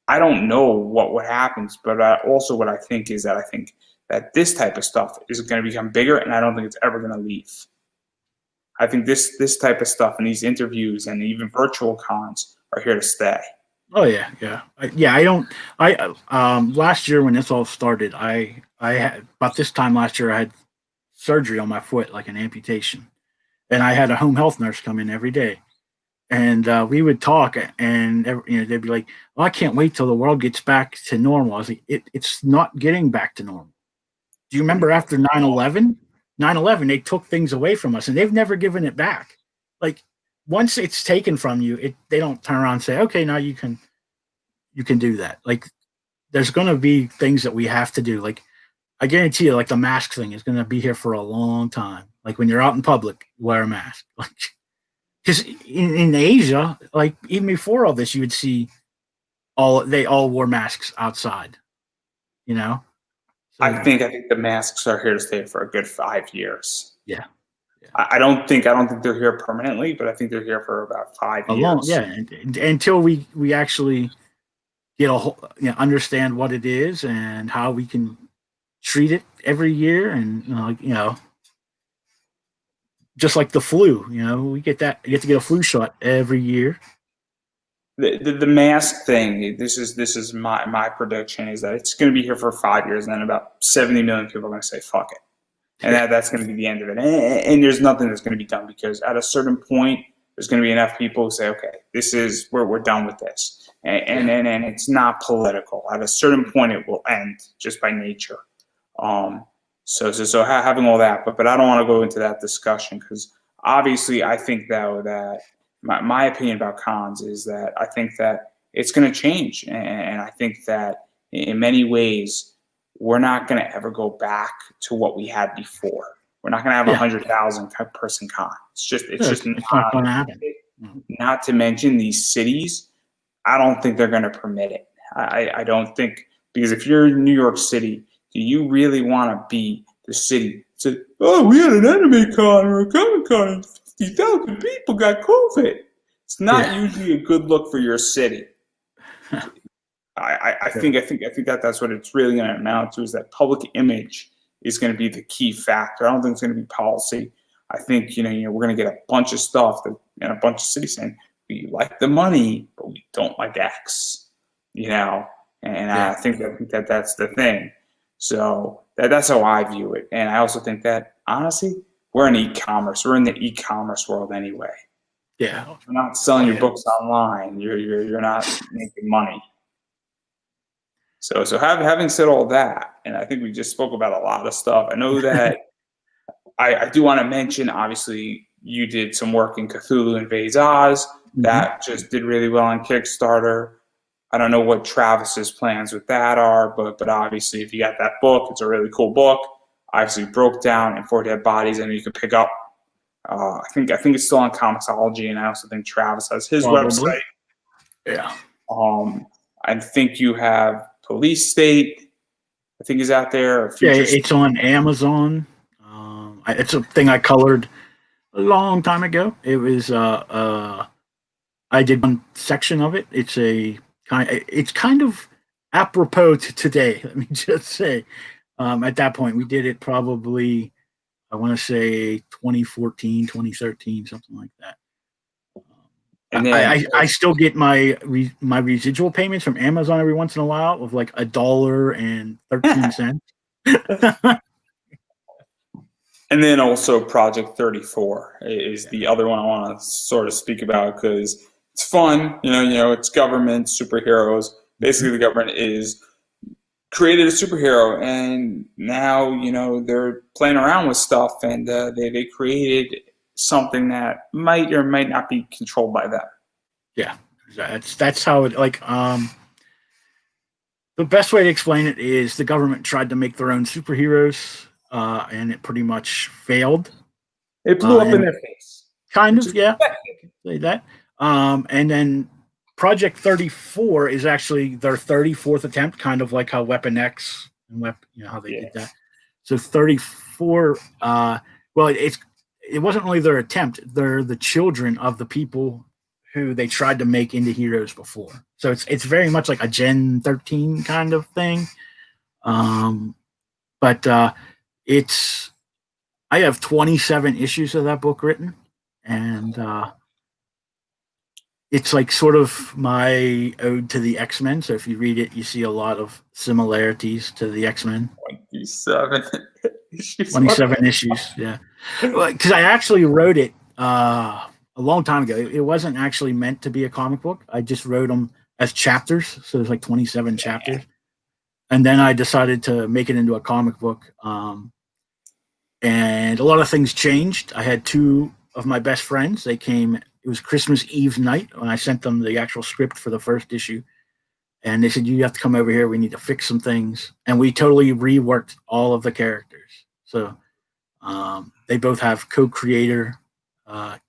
I don't know what happens, but also what I think is that I think that this type of stuff is going to become bigger, and I don't think it's ever going to leave. I think this type of stuff and these interviews and even virtual cons are here to stay. Oh yeah, yeah, yeah. I don't. Last year when this all started, I had about this time last year I had surgery on my foot, like an amputation, and I had a home health nurse come in every day, and we would talk, and they'd be like, "Well, I can't wait till the world gets back to normal." I was like, "It's not getting back to normal." Do you remember after 9/11? 9/11, they took things away from us, and they've never given it back. Like once it's taken from you, they don't turn around and say, "Okay, now you can do that." Like there's going to be things that we have to do. Like I guarantee you, like the mask thing is going to be here for a long time. Like when you're out in public, wear a mask. Like because in Asia, like even before all this, you would see they all wore masks outside. You know. So, I think the masks are here to stay for a good 5 years. Yeah. I don't think they're here permanently, but I think they're here for about 5 years. And until we actually get understand what it is and how we can treat it every year, and just like the flu, we get to get a flu shot every year. The mask thing. This is my prediction is that it's going to be here for 5 years, and then about 70 million people are going to say fuck it, and that's going to be the end of it. And there's nothing that's going to be done, because at a certain point, there's going to be enough people who say, okay, this is where we're done with this, and it's not political. At a certain point, it will end just by nature. So having all that, but I don't want to go into that discussion, because obviously I think that my opinion about cons is that I think that it's going to change, and I think that in many ways we're not going to ever go back to what we had before. We're not going to have 100,000 person con. It's just not going to happen. Not to mention these cities, I don't think they're going to permit it. I don't think, because if you're in New York City, do you really want to be the city? Say, oh, we had an anime con or a Comic Con, and 50,000 people got COVID. It's not usually a good look for your city. I think that's what it's really going to amount to, is that public image is going to be the key factor. I don't think it's going to be policy. I think we're going to get a bunch of stuff and a bunch of cities saying we like the money, but we don't like X. I think that's the thing. So that's how I view it. And I also think that, honestly, we're in e-commerce. We're in the e-commerce world anyway. Yeah. You're not selling your books online. You're not making money. So having said all that, and I think we just spoke about a lot of stuff. I know that I do want to mention, obviously, you did some work in Cthulhu Invades Oz. Mm-hmm. That just did really well on Kickstarter. I don't know what Travis's plans with that are, but obviously, if you got that book, it's a really cool book. Obviously, broke down in 4 Dead Bodies, and you can pick up. I think it's still on Comixology, and I also think Travis has his website. Yeah. I think you have Police State. I think is out there. It's on Amazon. It's a thing I colored a long time ago. It was I did one section of it. It's kind of apropos to today. Let me just say, at that point we did it probably, I want to say 2014, 2013, something like that. And then I still get my residual payments from Amazon every once in a while of like $1.13. And then also Project 34 is the other one I want to sort of speak about, because it's fun. It's government, superheroes. Basically, the government is created a superhero, and now they're playing around with stuff, and they created something that might or might not be controlled by them. Yeah, that's how it the best way to explain it is the government tried to make their own superheroes, and it pretty much failed. It blew up in their face. Kind of, yeah. Say that. And then Project 34 is actually their 34th attempt, kind of like how Weapon X and how they did that. So 34, well, it wasn't really their attempt. They're the children of the people who they tried to make into heroes before. So it's very much like a Gen 13 kind of thing. But it's I have 27 issues of that book written, and it's like sort of my ode to the X-Men. So if you read it, you see a lot of similarities to the X-Men. 27 issues. 27 issues, yeah. Because I actually wrote it a long time ago. It wasn't actually meant to be a comic book. I just wrote them as chapters. So there's like 27 chapters. And then I decided to make it into a comic book. And a lot of things changed. I had two of my best friends. They came, it was Christmas Eve night when I sent them the actual script for the first issue. And they said, you have to come over here. We need to fix some things. And we totally reworked all of the characters. So they both have co-creator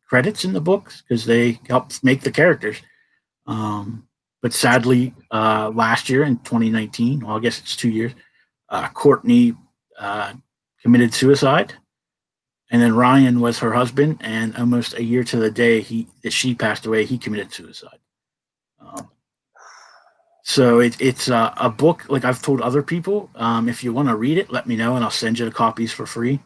credits in the books because they helped make the characters. But sadly, last year in 2019, well, I guess it's 2 years, Courtney committed suicide. And then Ryan was her husband, and almost a year to the day that she passed away, he committed suicide. So it's a book, like I've told other people, if you want to read it, let me know, and I'll send you the copies for free.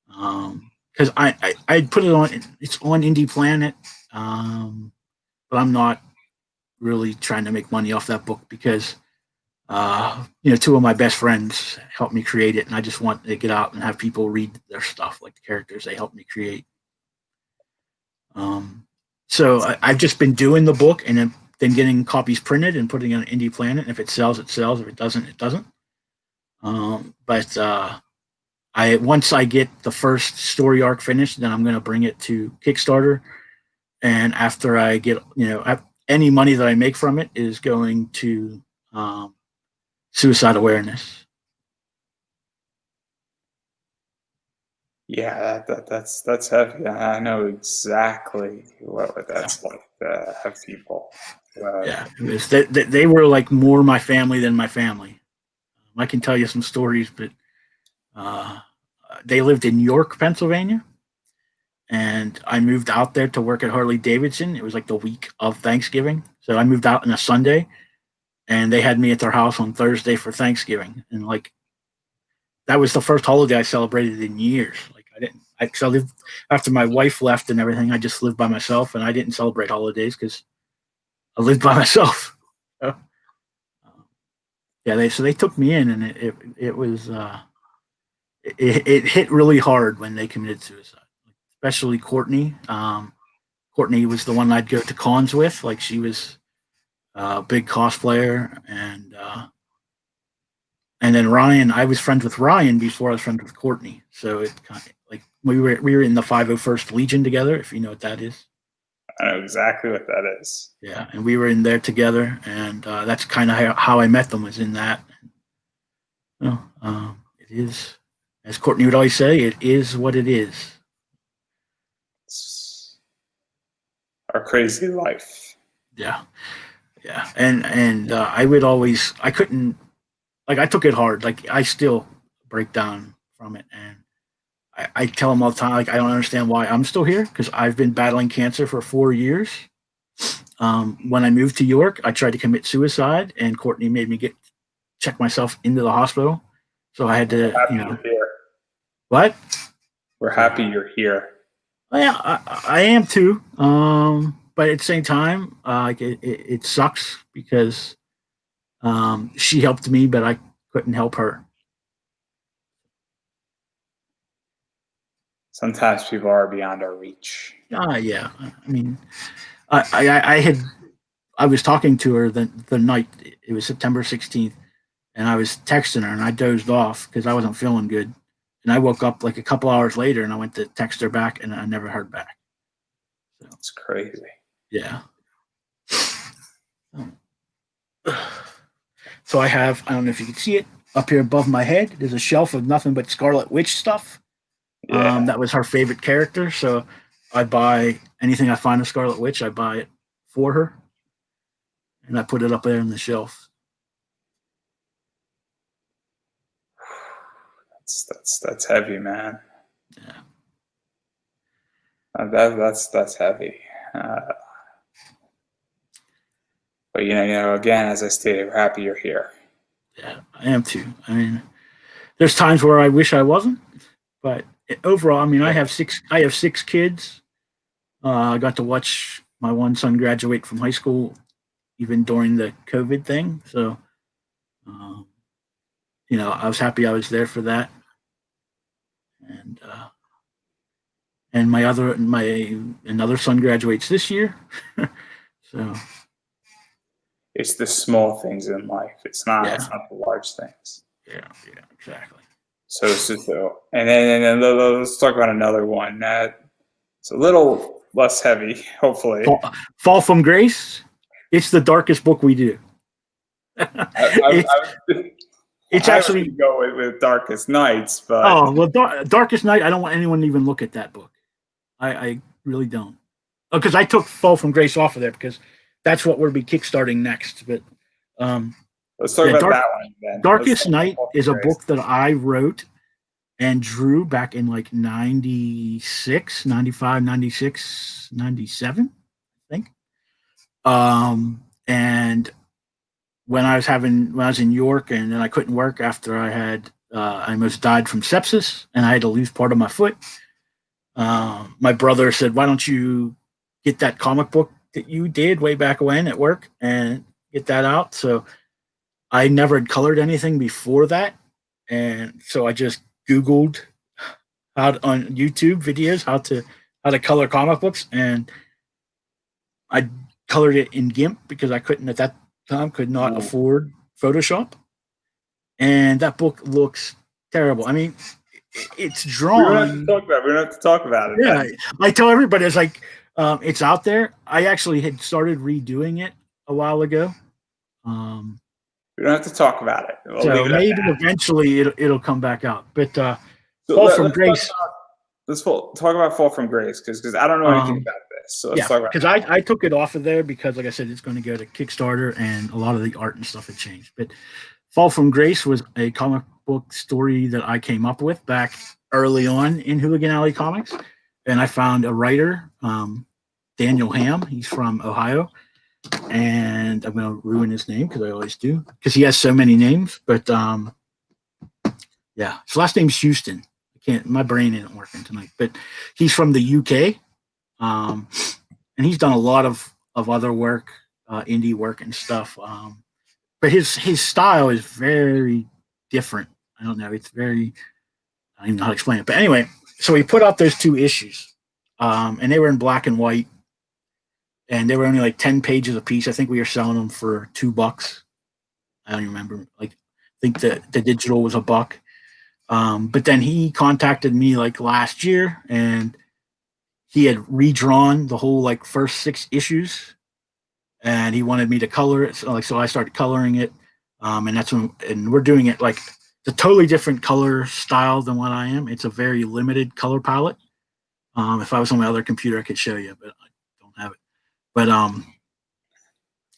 Because I put it on, it's on Indie Planet, but I'm not really trying to make money off that book because two of my best friends helped me create it, and I just want to get out and have people read their stuff, like the characters they helped me create. So I've just been doing the book and then getting copies printed and putting it on Indie Planet. If it sells, it sells. If it doesn't, it doesn't. But once I get the first story arc finished, then I'm going to bring it to Kickstarter. And after I get, any money that I make from it is going to suicide awareness. Yeah, that's heavy. I know exactly what that's like to have people. Yeah, they were like more my family than my family. I can tell you some stories, but they lived in York, Pennsylvania, and I moved out there to work at Harley Davidson. It was like the week of Thanksgiving, so I moved out on a Sunday, and they had me at their house on Thursday for Thanksgiving, and like that was the first holiday I celebrated in years. Like I lived after my wife left and everything. I just lived by myself, and I didn't celebrate holidays because I lived by myself. So, yeah, they took me in, and it was it hit really hard when they committed suicide, especially Courtney. Courtney was the one I'd go to cons with. Like she was a big cosplayer, and then Ryan. I was friends with Ryan before I was friends with Courtney. So it kind of like we were in the 501st Legion together, if you know what that is. I know exactly what that is. Yeah, and we were in there together, and that's kind of how I met them, was in that. It is, as Courtney would always say, it is what it is. It's our crazy life. Yeah, and I would always, I couldn't, like I took it hard. Like I still break down from it, and I tell them all the time, like I don't understand why I'm still here because I've been battling cancer for 4 years. When I moved to York, I tried to commit suicide, and Courtney made me check myself into the hospital. So I had to, What? We're happy you're here. Yeah, I am too. But at the same time, it sucks because she helped me, but I couldn't help her. Sometimes people are beyond our reach. Yeah. I mean, I was talking to her the night, it was September 16th, and I was texting her, and I dozed off because I wasn't feeling good. And I woke up like a couple hours later, and I went to text her back, and I never heard back. So, it's crazy. Yeah. So I don't know if you can see it, up here above my head, there's a shelf of nothing but Scarlet Witch stuff. Yeah. That was her favorite character, so I buy anything I find of Scarlet Witch, I buy it for her, and I put it up there on the shelf. That's heavy, man. Yeah. That's heavy. Uh, but again, as I stated, we're happy you're here. Yeah, I am too. I mean, there's times where I wish I wasn't, but overall, I mean, I have six kids. I got to watch my one son graduate from high school, even during the COVID thing. So, um, I was happy I was there for that. And my another son graduates this year. So It's the small things in life. It's not. yeah, It's not the large things. yeah, exactly. And then let's talk about another one that it's a little less heavy, hopefully. Fall from Grace. It's the darkest book we do. It's I actually would go with Darkest Nights, but Darkest Night. I don't want anyone to even look at that book. I really don't. Because I took Fall from Grace off of there because that's what we'll be kickstarting next. But let's talk about that one then. Darkest Night is a book that I wrote and drew back in like 96, 95, 96, 97, I think. And when I was in York and then I couldn't work after I almost died from sepsis and I had to lose part of my foot. My brother said, "Why don't you get that comic book that you did way back when at work and get that out?" So I never had colored anything before that, and so I just Googled on YouTube videos how to color comic books, and I colored it in GIMP because I couldn't at that time could not afford Photoshop, and that book looks terrible. I mean, it's drawn. We don't have to talk about it. Yeah, I tell everybody it's like it's out there. I actually had started redoing it a while ago. We don't have to talk about it. So maybe eventually it'll come back out. But Fall from Grace. Let's talk about Fall from Grace because I don't know anything about this. So let's talk about because I took it off of there because, like I said, it's going to go to Kickstarter and a lot of the art and stuff had changed. But Fall from Grace was a comic book story that I came up with back early on in Hooligan Alley Comics, and I found a writer, Daniel Ham. He's from Ohio, and I'm going to ruin his name because I always do because he has so many names. But yeah, his last name's Houston. My brain isn't working tonight, but he's from the UK, and he's done a lot of other work, indie work and stuff. But his style is very different. I don't know. It's very, I don't even know how to explain it. But anyway, so he put out those 2 issues, and they were in black and white, and they were only like 10 pages a piece. I think we were selling them for $2. I don't even remember. Like, I think the digital was $1. But then he contacted me like last year, and he had redrawn the whole like first 6 issues, and he wanted me to color it. So I started coloring it, and that's and we're doing it like it's a totally different color style than what I am. It's a very limited color palette. If I was on my other computer, I could show you, but I don't have it. But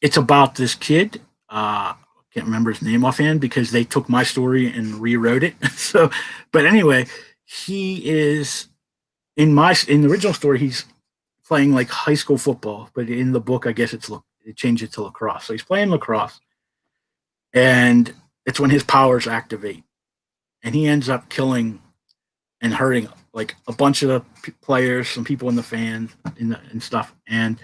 it's about this kid. Can't remember his name offhand because they took my story and rewrote it. So, but anyway, he is in the original story. He's playing like high school football, but in the book, I guess it changed it to lacrosse. So he's playing lacrosse, and it's when his powers activate, and he ends up killing and hurting like a bunch of the players, some people in the fans, and stuff, and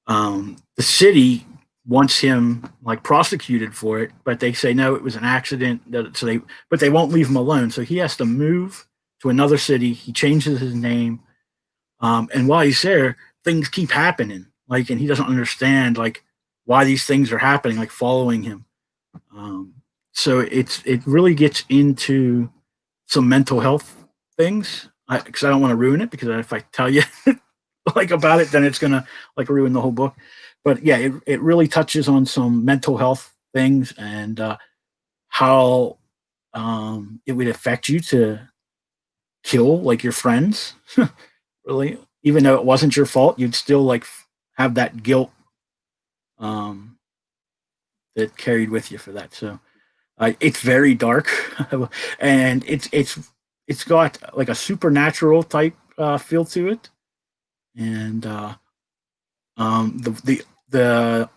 the city wants him like prosecuted for it, but they say no, it was an accident. But they won't leave him alone, so he has to move to another city. He changes his name, and while he's there, things keep happening. Like, and he doesn't understand like why these things are happening, like following him. So it really gets into some mental health things because I don't want to ruin it because if I tell you like about it, then it's gonna like ruin the whole book. But yeah, it really touches on some mental health things and how it would affect you to kill like your friends. Really, even though it wasn't your fault, you'd still like have that guilt that carried with you for that. So it's very dark, and it's got like a supernatural type feel to it. and the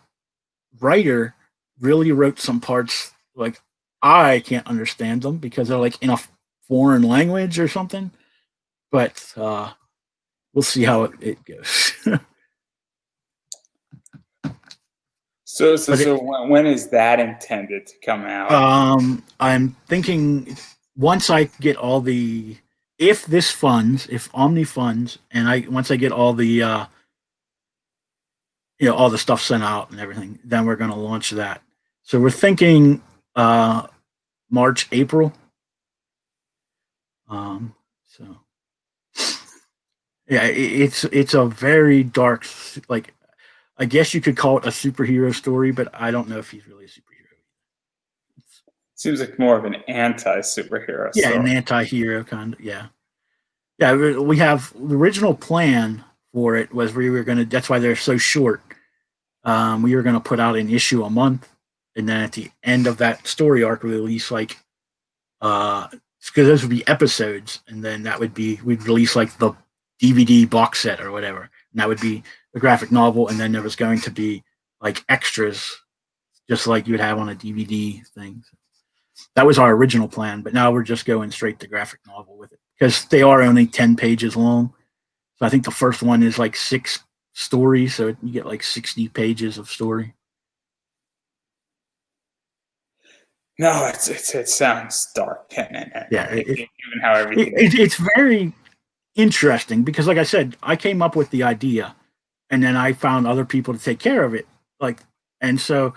writer really wrote some parts like I can't understand them because they're like in a foreign language or something. But we'll see how it goes. So when is that intended to come out? I'm thinking once I get all the if Omni funds, and I once I get all the all the stuff sent out and everything, then we're going to launch that. So we're thinking March, April. So yeah, it's a very dark, like I guess you could call it a superhero story, but I don't know if he's really a superhero. Seems like more of an anti-superhero Yeah, an story. anti-hero kind of. Yeah, yeah. We have the original plan for it was we were gonna. That's why they're so short. We were gonna put out an issue a month, and then at the end of that story arc, we release like because those would be episodes, and then that would be we'd release like the DVD box set or whatever, and that would be the graphic novel, and then there was going to be like extras, just like you would have on a DVD thing. That was our original plan, but now we're just going straight to graphic novel with it because they are only 10 pages long. So I think the first one is like 6 stories, so you get like 60 pages of story. No, it sounds dark Yeah, and given how everything. it's very interesting because, like I said, I came up with the idea, and then I found other people to take care of it. Like, and so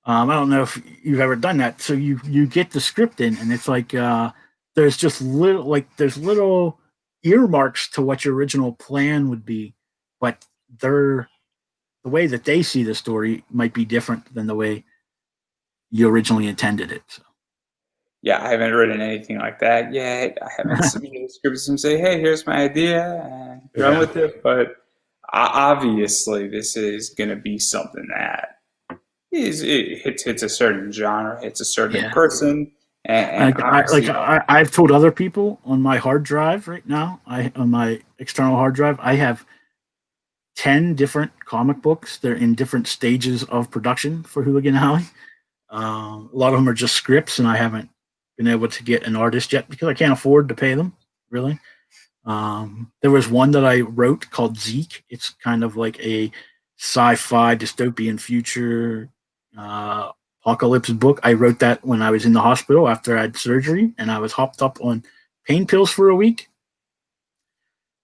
I don't know if you've ever done that. So you get the script in, and it's like there's just there's little earmarks to what your original plan would be, but they're the way that they see the story might be different than the way you originally intended it. So. Yeah, I haven't written anything like that yet. I haven't submitted scripts and say, "Hey, here's my idea," and run Yeah. with it. But obviously, this is going to be something that it hits a certain genre, hits a certain Yeah. person, and obviously, I've told other people on my hard drive right now. I on my external hard drive, I have 10 different comic books. They're in different stages of production for Hooligan Alley. A lot of them are just scripts, and I haven't been able to get an artist yet because I can't afford to pay them, really. There was one that I wrote called Zeke. It's kind of like a sci-fi dystopian future apocalypse book. I wrote that when I was in the hospital after I had surgery, and I was hopped up on pain pills for a week.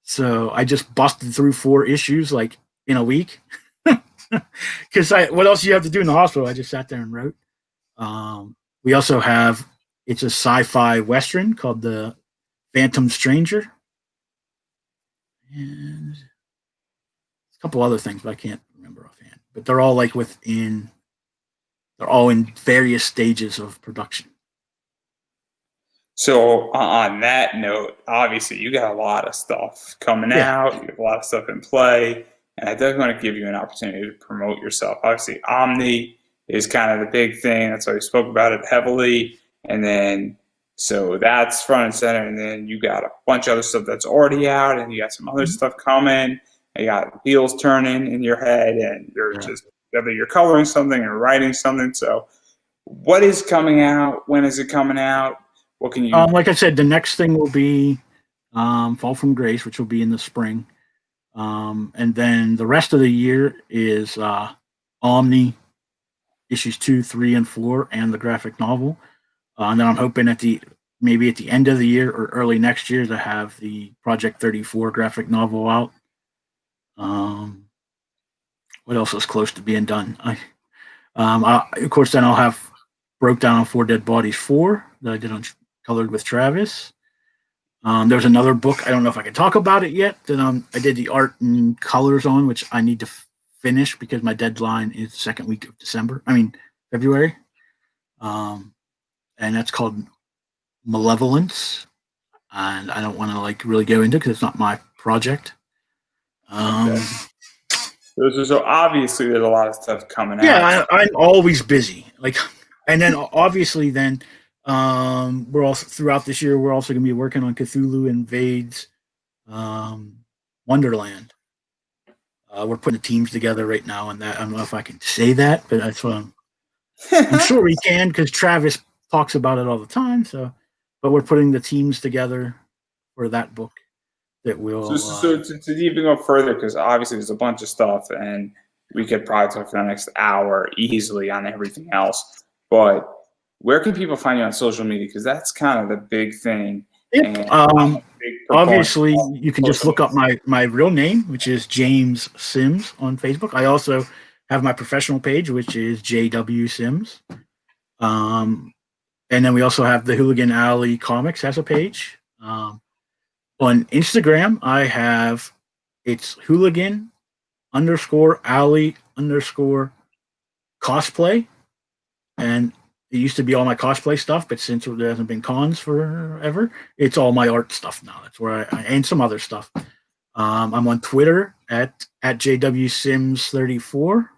So I just busted through 4 issues like in a week. Because what else do you have to do in the hospital? I just sat there and wrote. We also have it's a sci-fi western called The Phantom Stranger, and a couple other things, but I can't remember offhand. But they're all like they're all in various stages of production. so on that note, obviously, you got a lot of stuff coming Yeah, out. You have a lot of stuff in play, and I definitely want to give you an opportunity to promote yourself. Obviously, Omni is kind of the big thing. That's why we spoke about it heavily, and then so that's front and center. And then you got a bunch of other stuff that's already out, and you got some other stuff coming. You got wheels turning in your head, and you're yeah. just whether you're coloring something or writing something. So, what is coming out? When is it coming out? What can you? Like I said, the next thing will be Fall from Grace, which will be in the spring. And then the rest of the year is Omni issues 2, 3, and 4, and the graphic novel. And then I'm hoping maybe at the end of the year or early next year to have the Project 34 graphic novel out. What else is close to being done? Of course, then I'll have broke down on 4 Dead Bodies 4 that I did on colored with Travis. There's another book. I don't know if I can talk about it yet. That I did the art and colors on, which I need to finish because my deadline is the second week of December. I mean February. And that's called Malevolence. And I don't want to like really go into because it's not my project. Okay. So obviously there's a lot of stuff coming out. Yeah, I'm always busy. Like, and then obviously then we're also throughout this year we're also going to be working on Cthulhu Invades Wonderland. We're putting the teams together right now, and that I don't know if I can say that, but that's what I'm sure we can because Travis talks about it all the time. So, but we're putting the teams together for that book that will. To even go further, because obviously there's a bunch of stuff, and we could probably talk for the next hour easily on everything else. But where can people find you on social media? Because that's kind of the big thing. Obviously, you can just look up my real name, which is James Sims on Facebook. I also have my professional page, which is JW Sims. And then we also have the Hooligan Alley Comics as a page. On Instagram, I have it's Hooligan _Alley _cosplay. And it used to be all my cosplay stuff, but since there hasn't been cons forever, it's all my art stuff now. That's where and some other stuff. I'm on Twitter at JWSims34.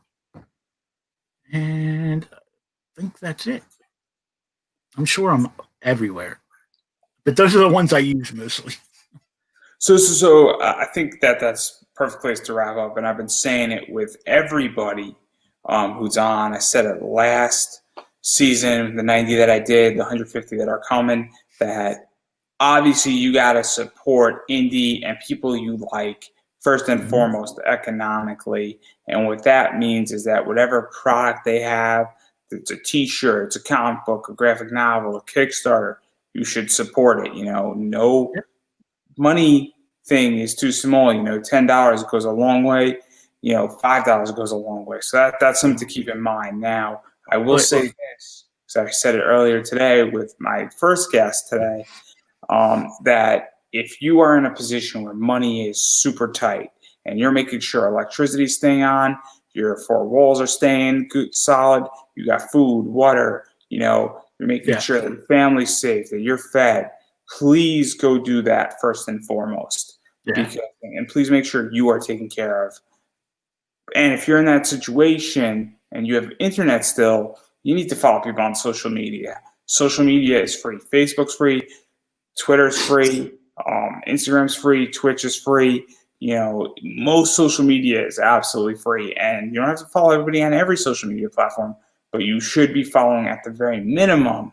And I think that's it. I'm sure I'm everywhere, but those are the ones I use mostly. So I think that's perfect place to wrap up. And I've been saying it with everybody who's on. I said it last season, the 90 that I did, the 150 that are coming, that obviously you got to support indie and people you like first and foremost economically. And what that means is that whatever product they have, it's a t-shirt, it's a comic book, a graphic novel, a Kickstarter, you should support it. No money thing is too small. $10 goes a long way. $5 goes a long way. So that's something to keep in mind. Now, I will say this, because I said it earlier today with my first guest today, that if you are in a position where money is super tight and you're making sure electricity's staying on, your four walls are staying good, solid, you got food, water, you're making sure that your family's safe, that you're fed, please go do that first and foremost. And please make sure you are taken care of. And if you're in that situation and you have internet still, you need to follow people on social media. Social media is free. Facebook's free. Twitter's free. Instagram's free. Twitch is free. Most social media is absolutely free. And you don't have to follow everybody on every social media platform, but you should be following at the very minimum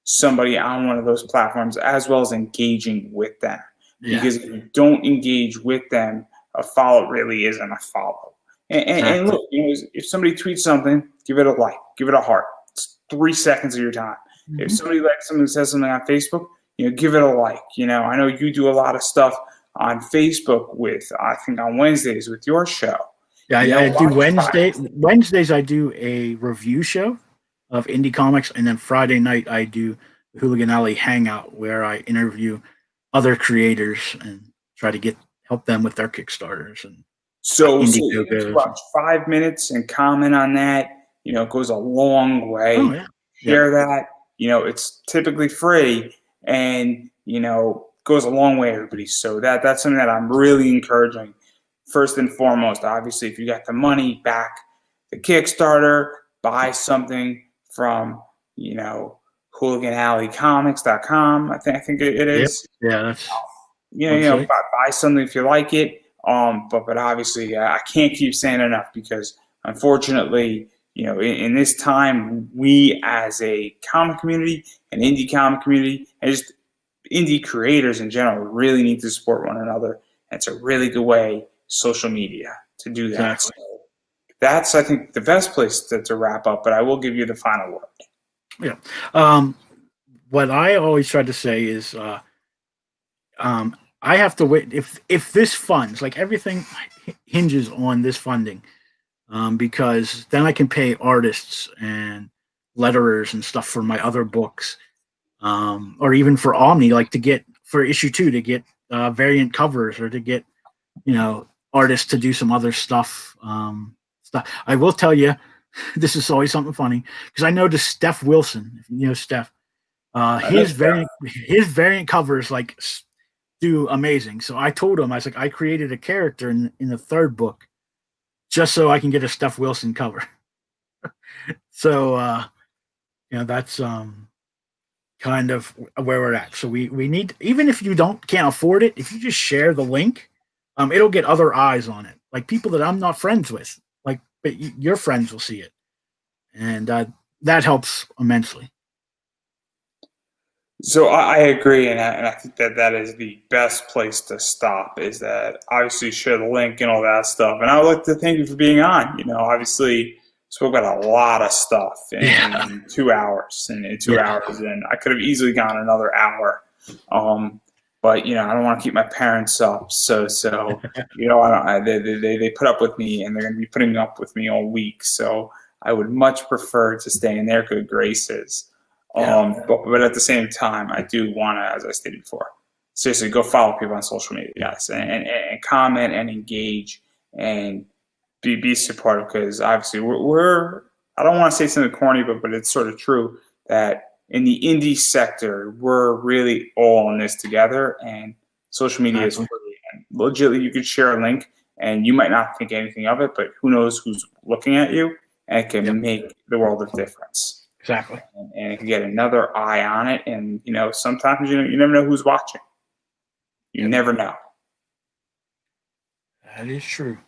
somebody on one of those platforms, as well as engaging with them. Because if you don't engage with them, a follow really isn't a follow. And look, if somebody tweets something, give it a like, give it a heart. It's 3 seconds of your time. If somebody likes something, says something on Facebook, give it a like. I know you do a lot of stuff on Facebook with, I think on Wednesdays with your show. Yeah, I do Wednesdays I do a review show of indie comics, and then Friday night I do the Hooligan Alley Hangout, where I interview other creators and try to help them with their Kickstarters. And so watch 5 minutes and comment on that. It goes a long way. Oh, yeah. Share that. It's typically free, and goes a long way, everybody. So that's something that I'm really encouraging. First and foremost, obviously, if you got the money, back the Kickstarter, buy something from HooliganAlleyComics.com. I think it is. Yeah, that's buy something if you like it. But obviously, I can't keep saying enough, because unfortunately, in this time, we as a comic community, an indie comic community, and just indie creators in general, really need to support one another. And it's a really good way, social media, to do that. Exactly. So that's, I think, the best place to wrap up. But I will give you the final word. Yeah. What I always try to say is, I have to wait. If this funds, like everything hinges on this funding, because then I can pay artists and letterers and stuff for my other books, or even for Omni, like to get for issue 2 to get variant covers, or to get artists to do some other stuff. I will tell you, this is always something funny, because I noticed Steph Wilson. If you know Steph, his variant covers like do amazing. So I told him, I was like, I created a character in the 3rd book just so I can get a Steph Wilson cover. So that's kind of where we're at. So we need, even if you can't afford it, if you just share the link, it'll get other eyes on it. like people that I'm not friends with, like, but your friends will see it, and that helps immensely. So I agree, and I think that that is the best place to stop. Is that obviously share the link and all that stuff. And I would like to thank you for being on. Obviously spoke about a lot of stuff Yeah, in 2 hours, and in two yeah, hours, and I could have easily gone another hour. But I don't want to keep my parents up. I don't, they put up with me, and they're going to be putting up with me all week. So I would much prefer to stay in their good graces. yeah. But at the same time, I do want to, as I stated before, seriously go follow people on social media, guys, and comment and engage and be supportive, because obviously we're I don't want to say something corny, but it's sort of true that in the indie sector we're really all in this together, and social media is Exactly. free. And legitimately, you could share a link and you might not think anything of it, but who knows who's looking at you, and it Yep. can make the world of difference, Exactly. and it can get another eye on it. And sometimes you never know who's watching. You Yep. never know. That is true.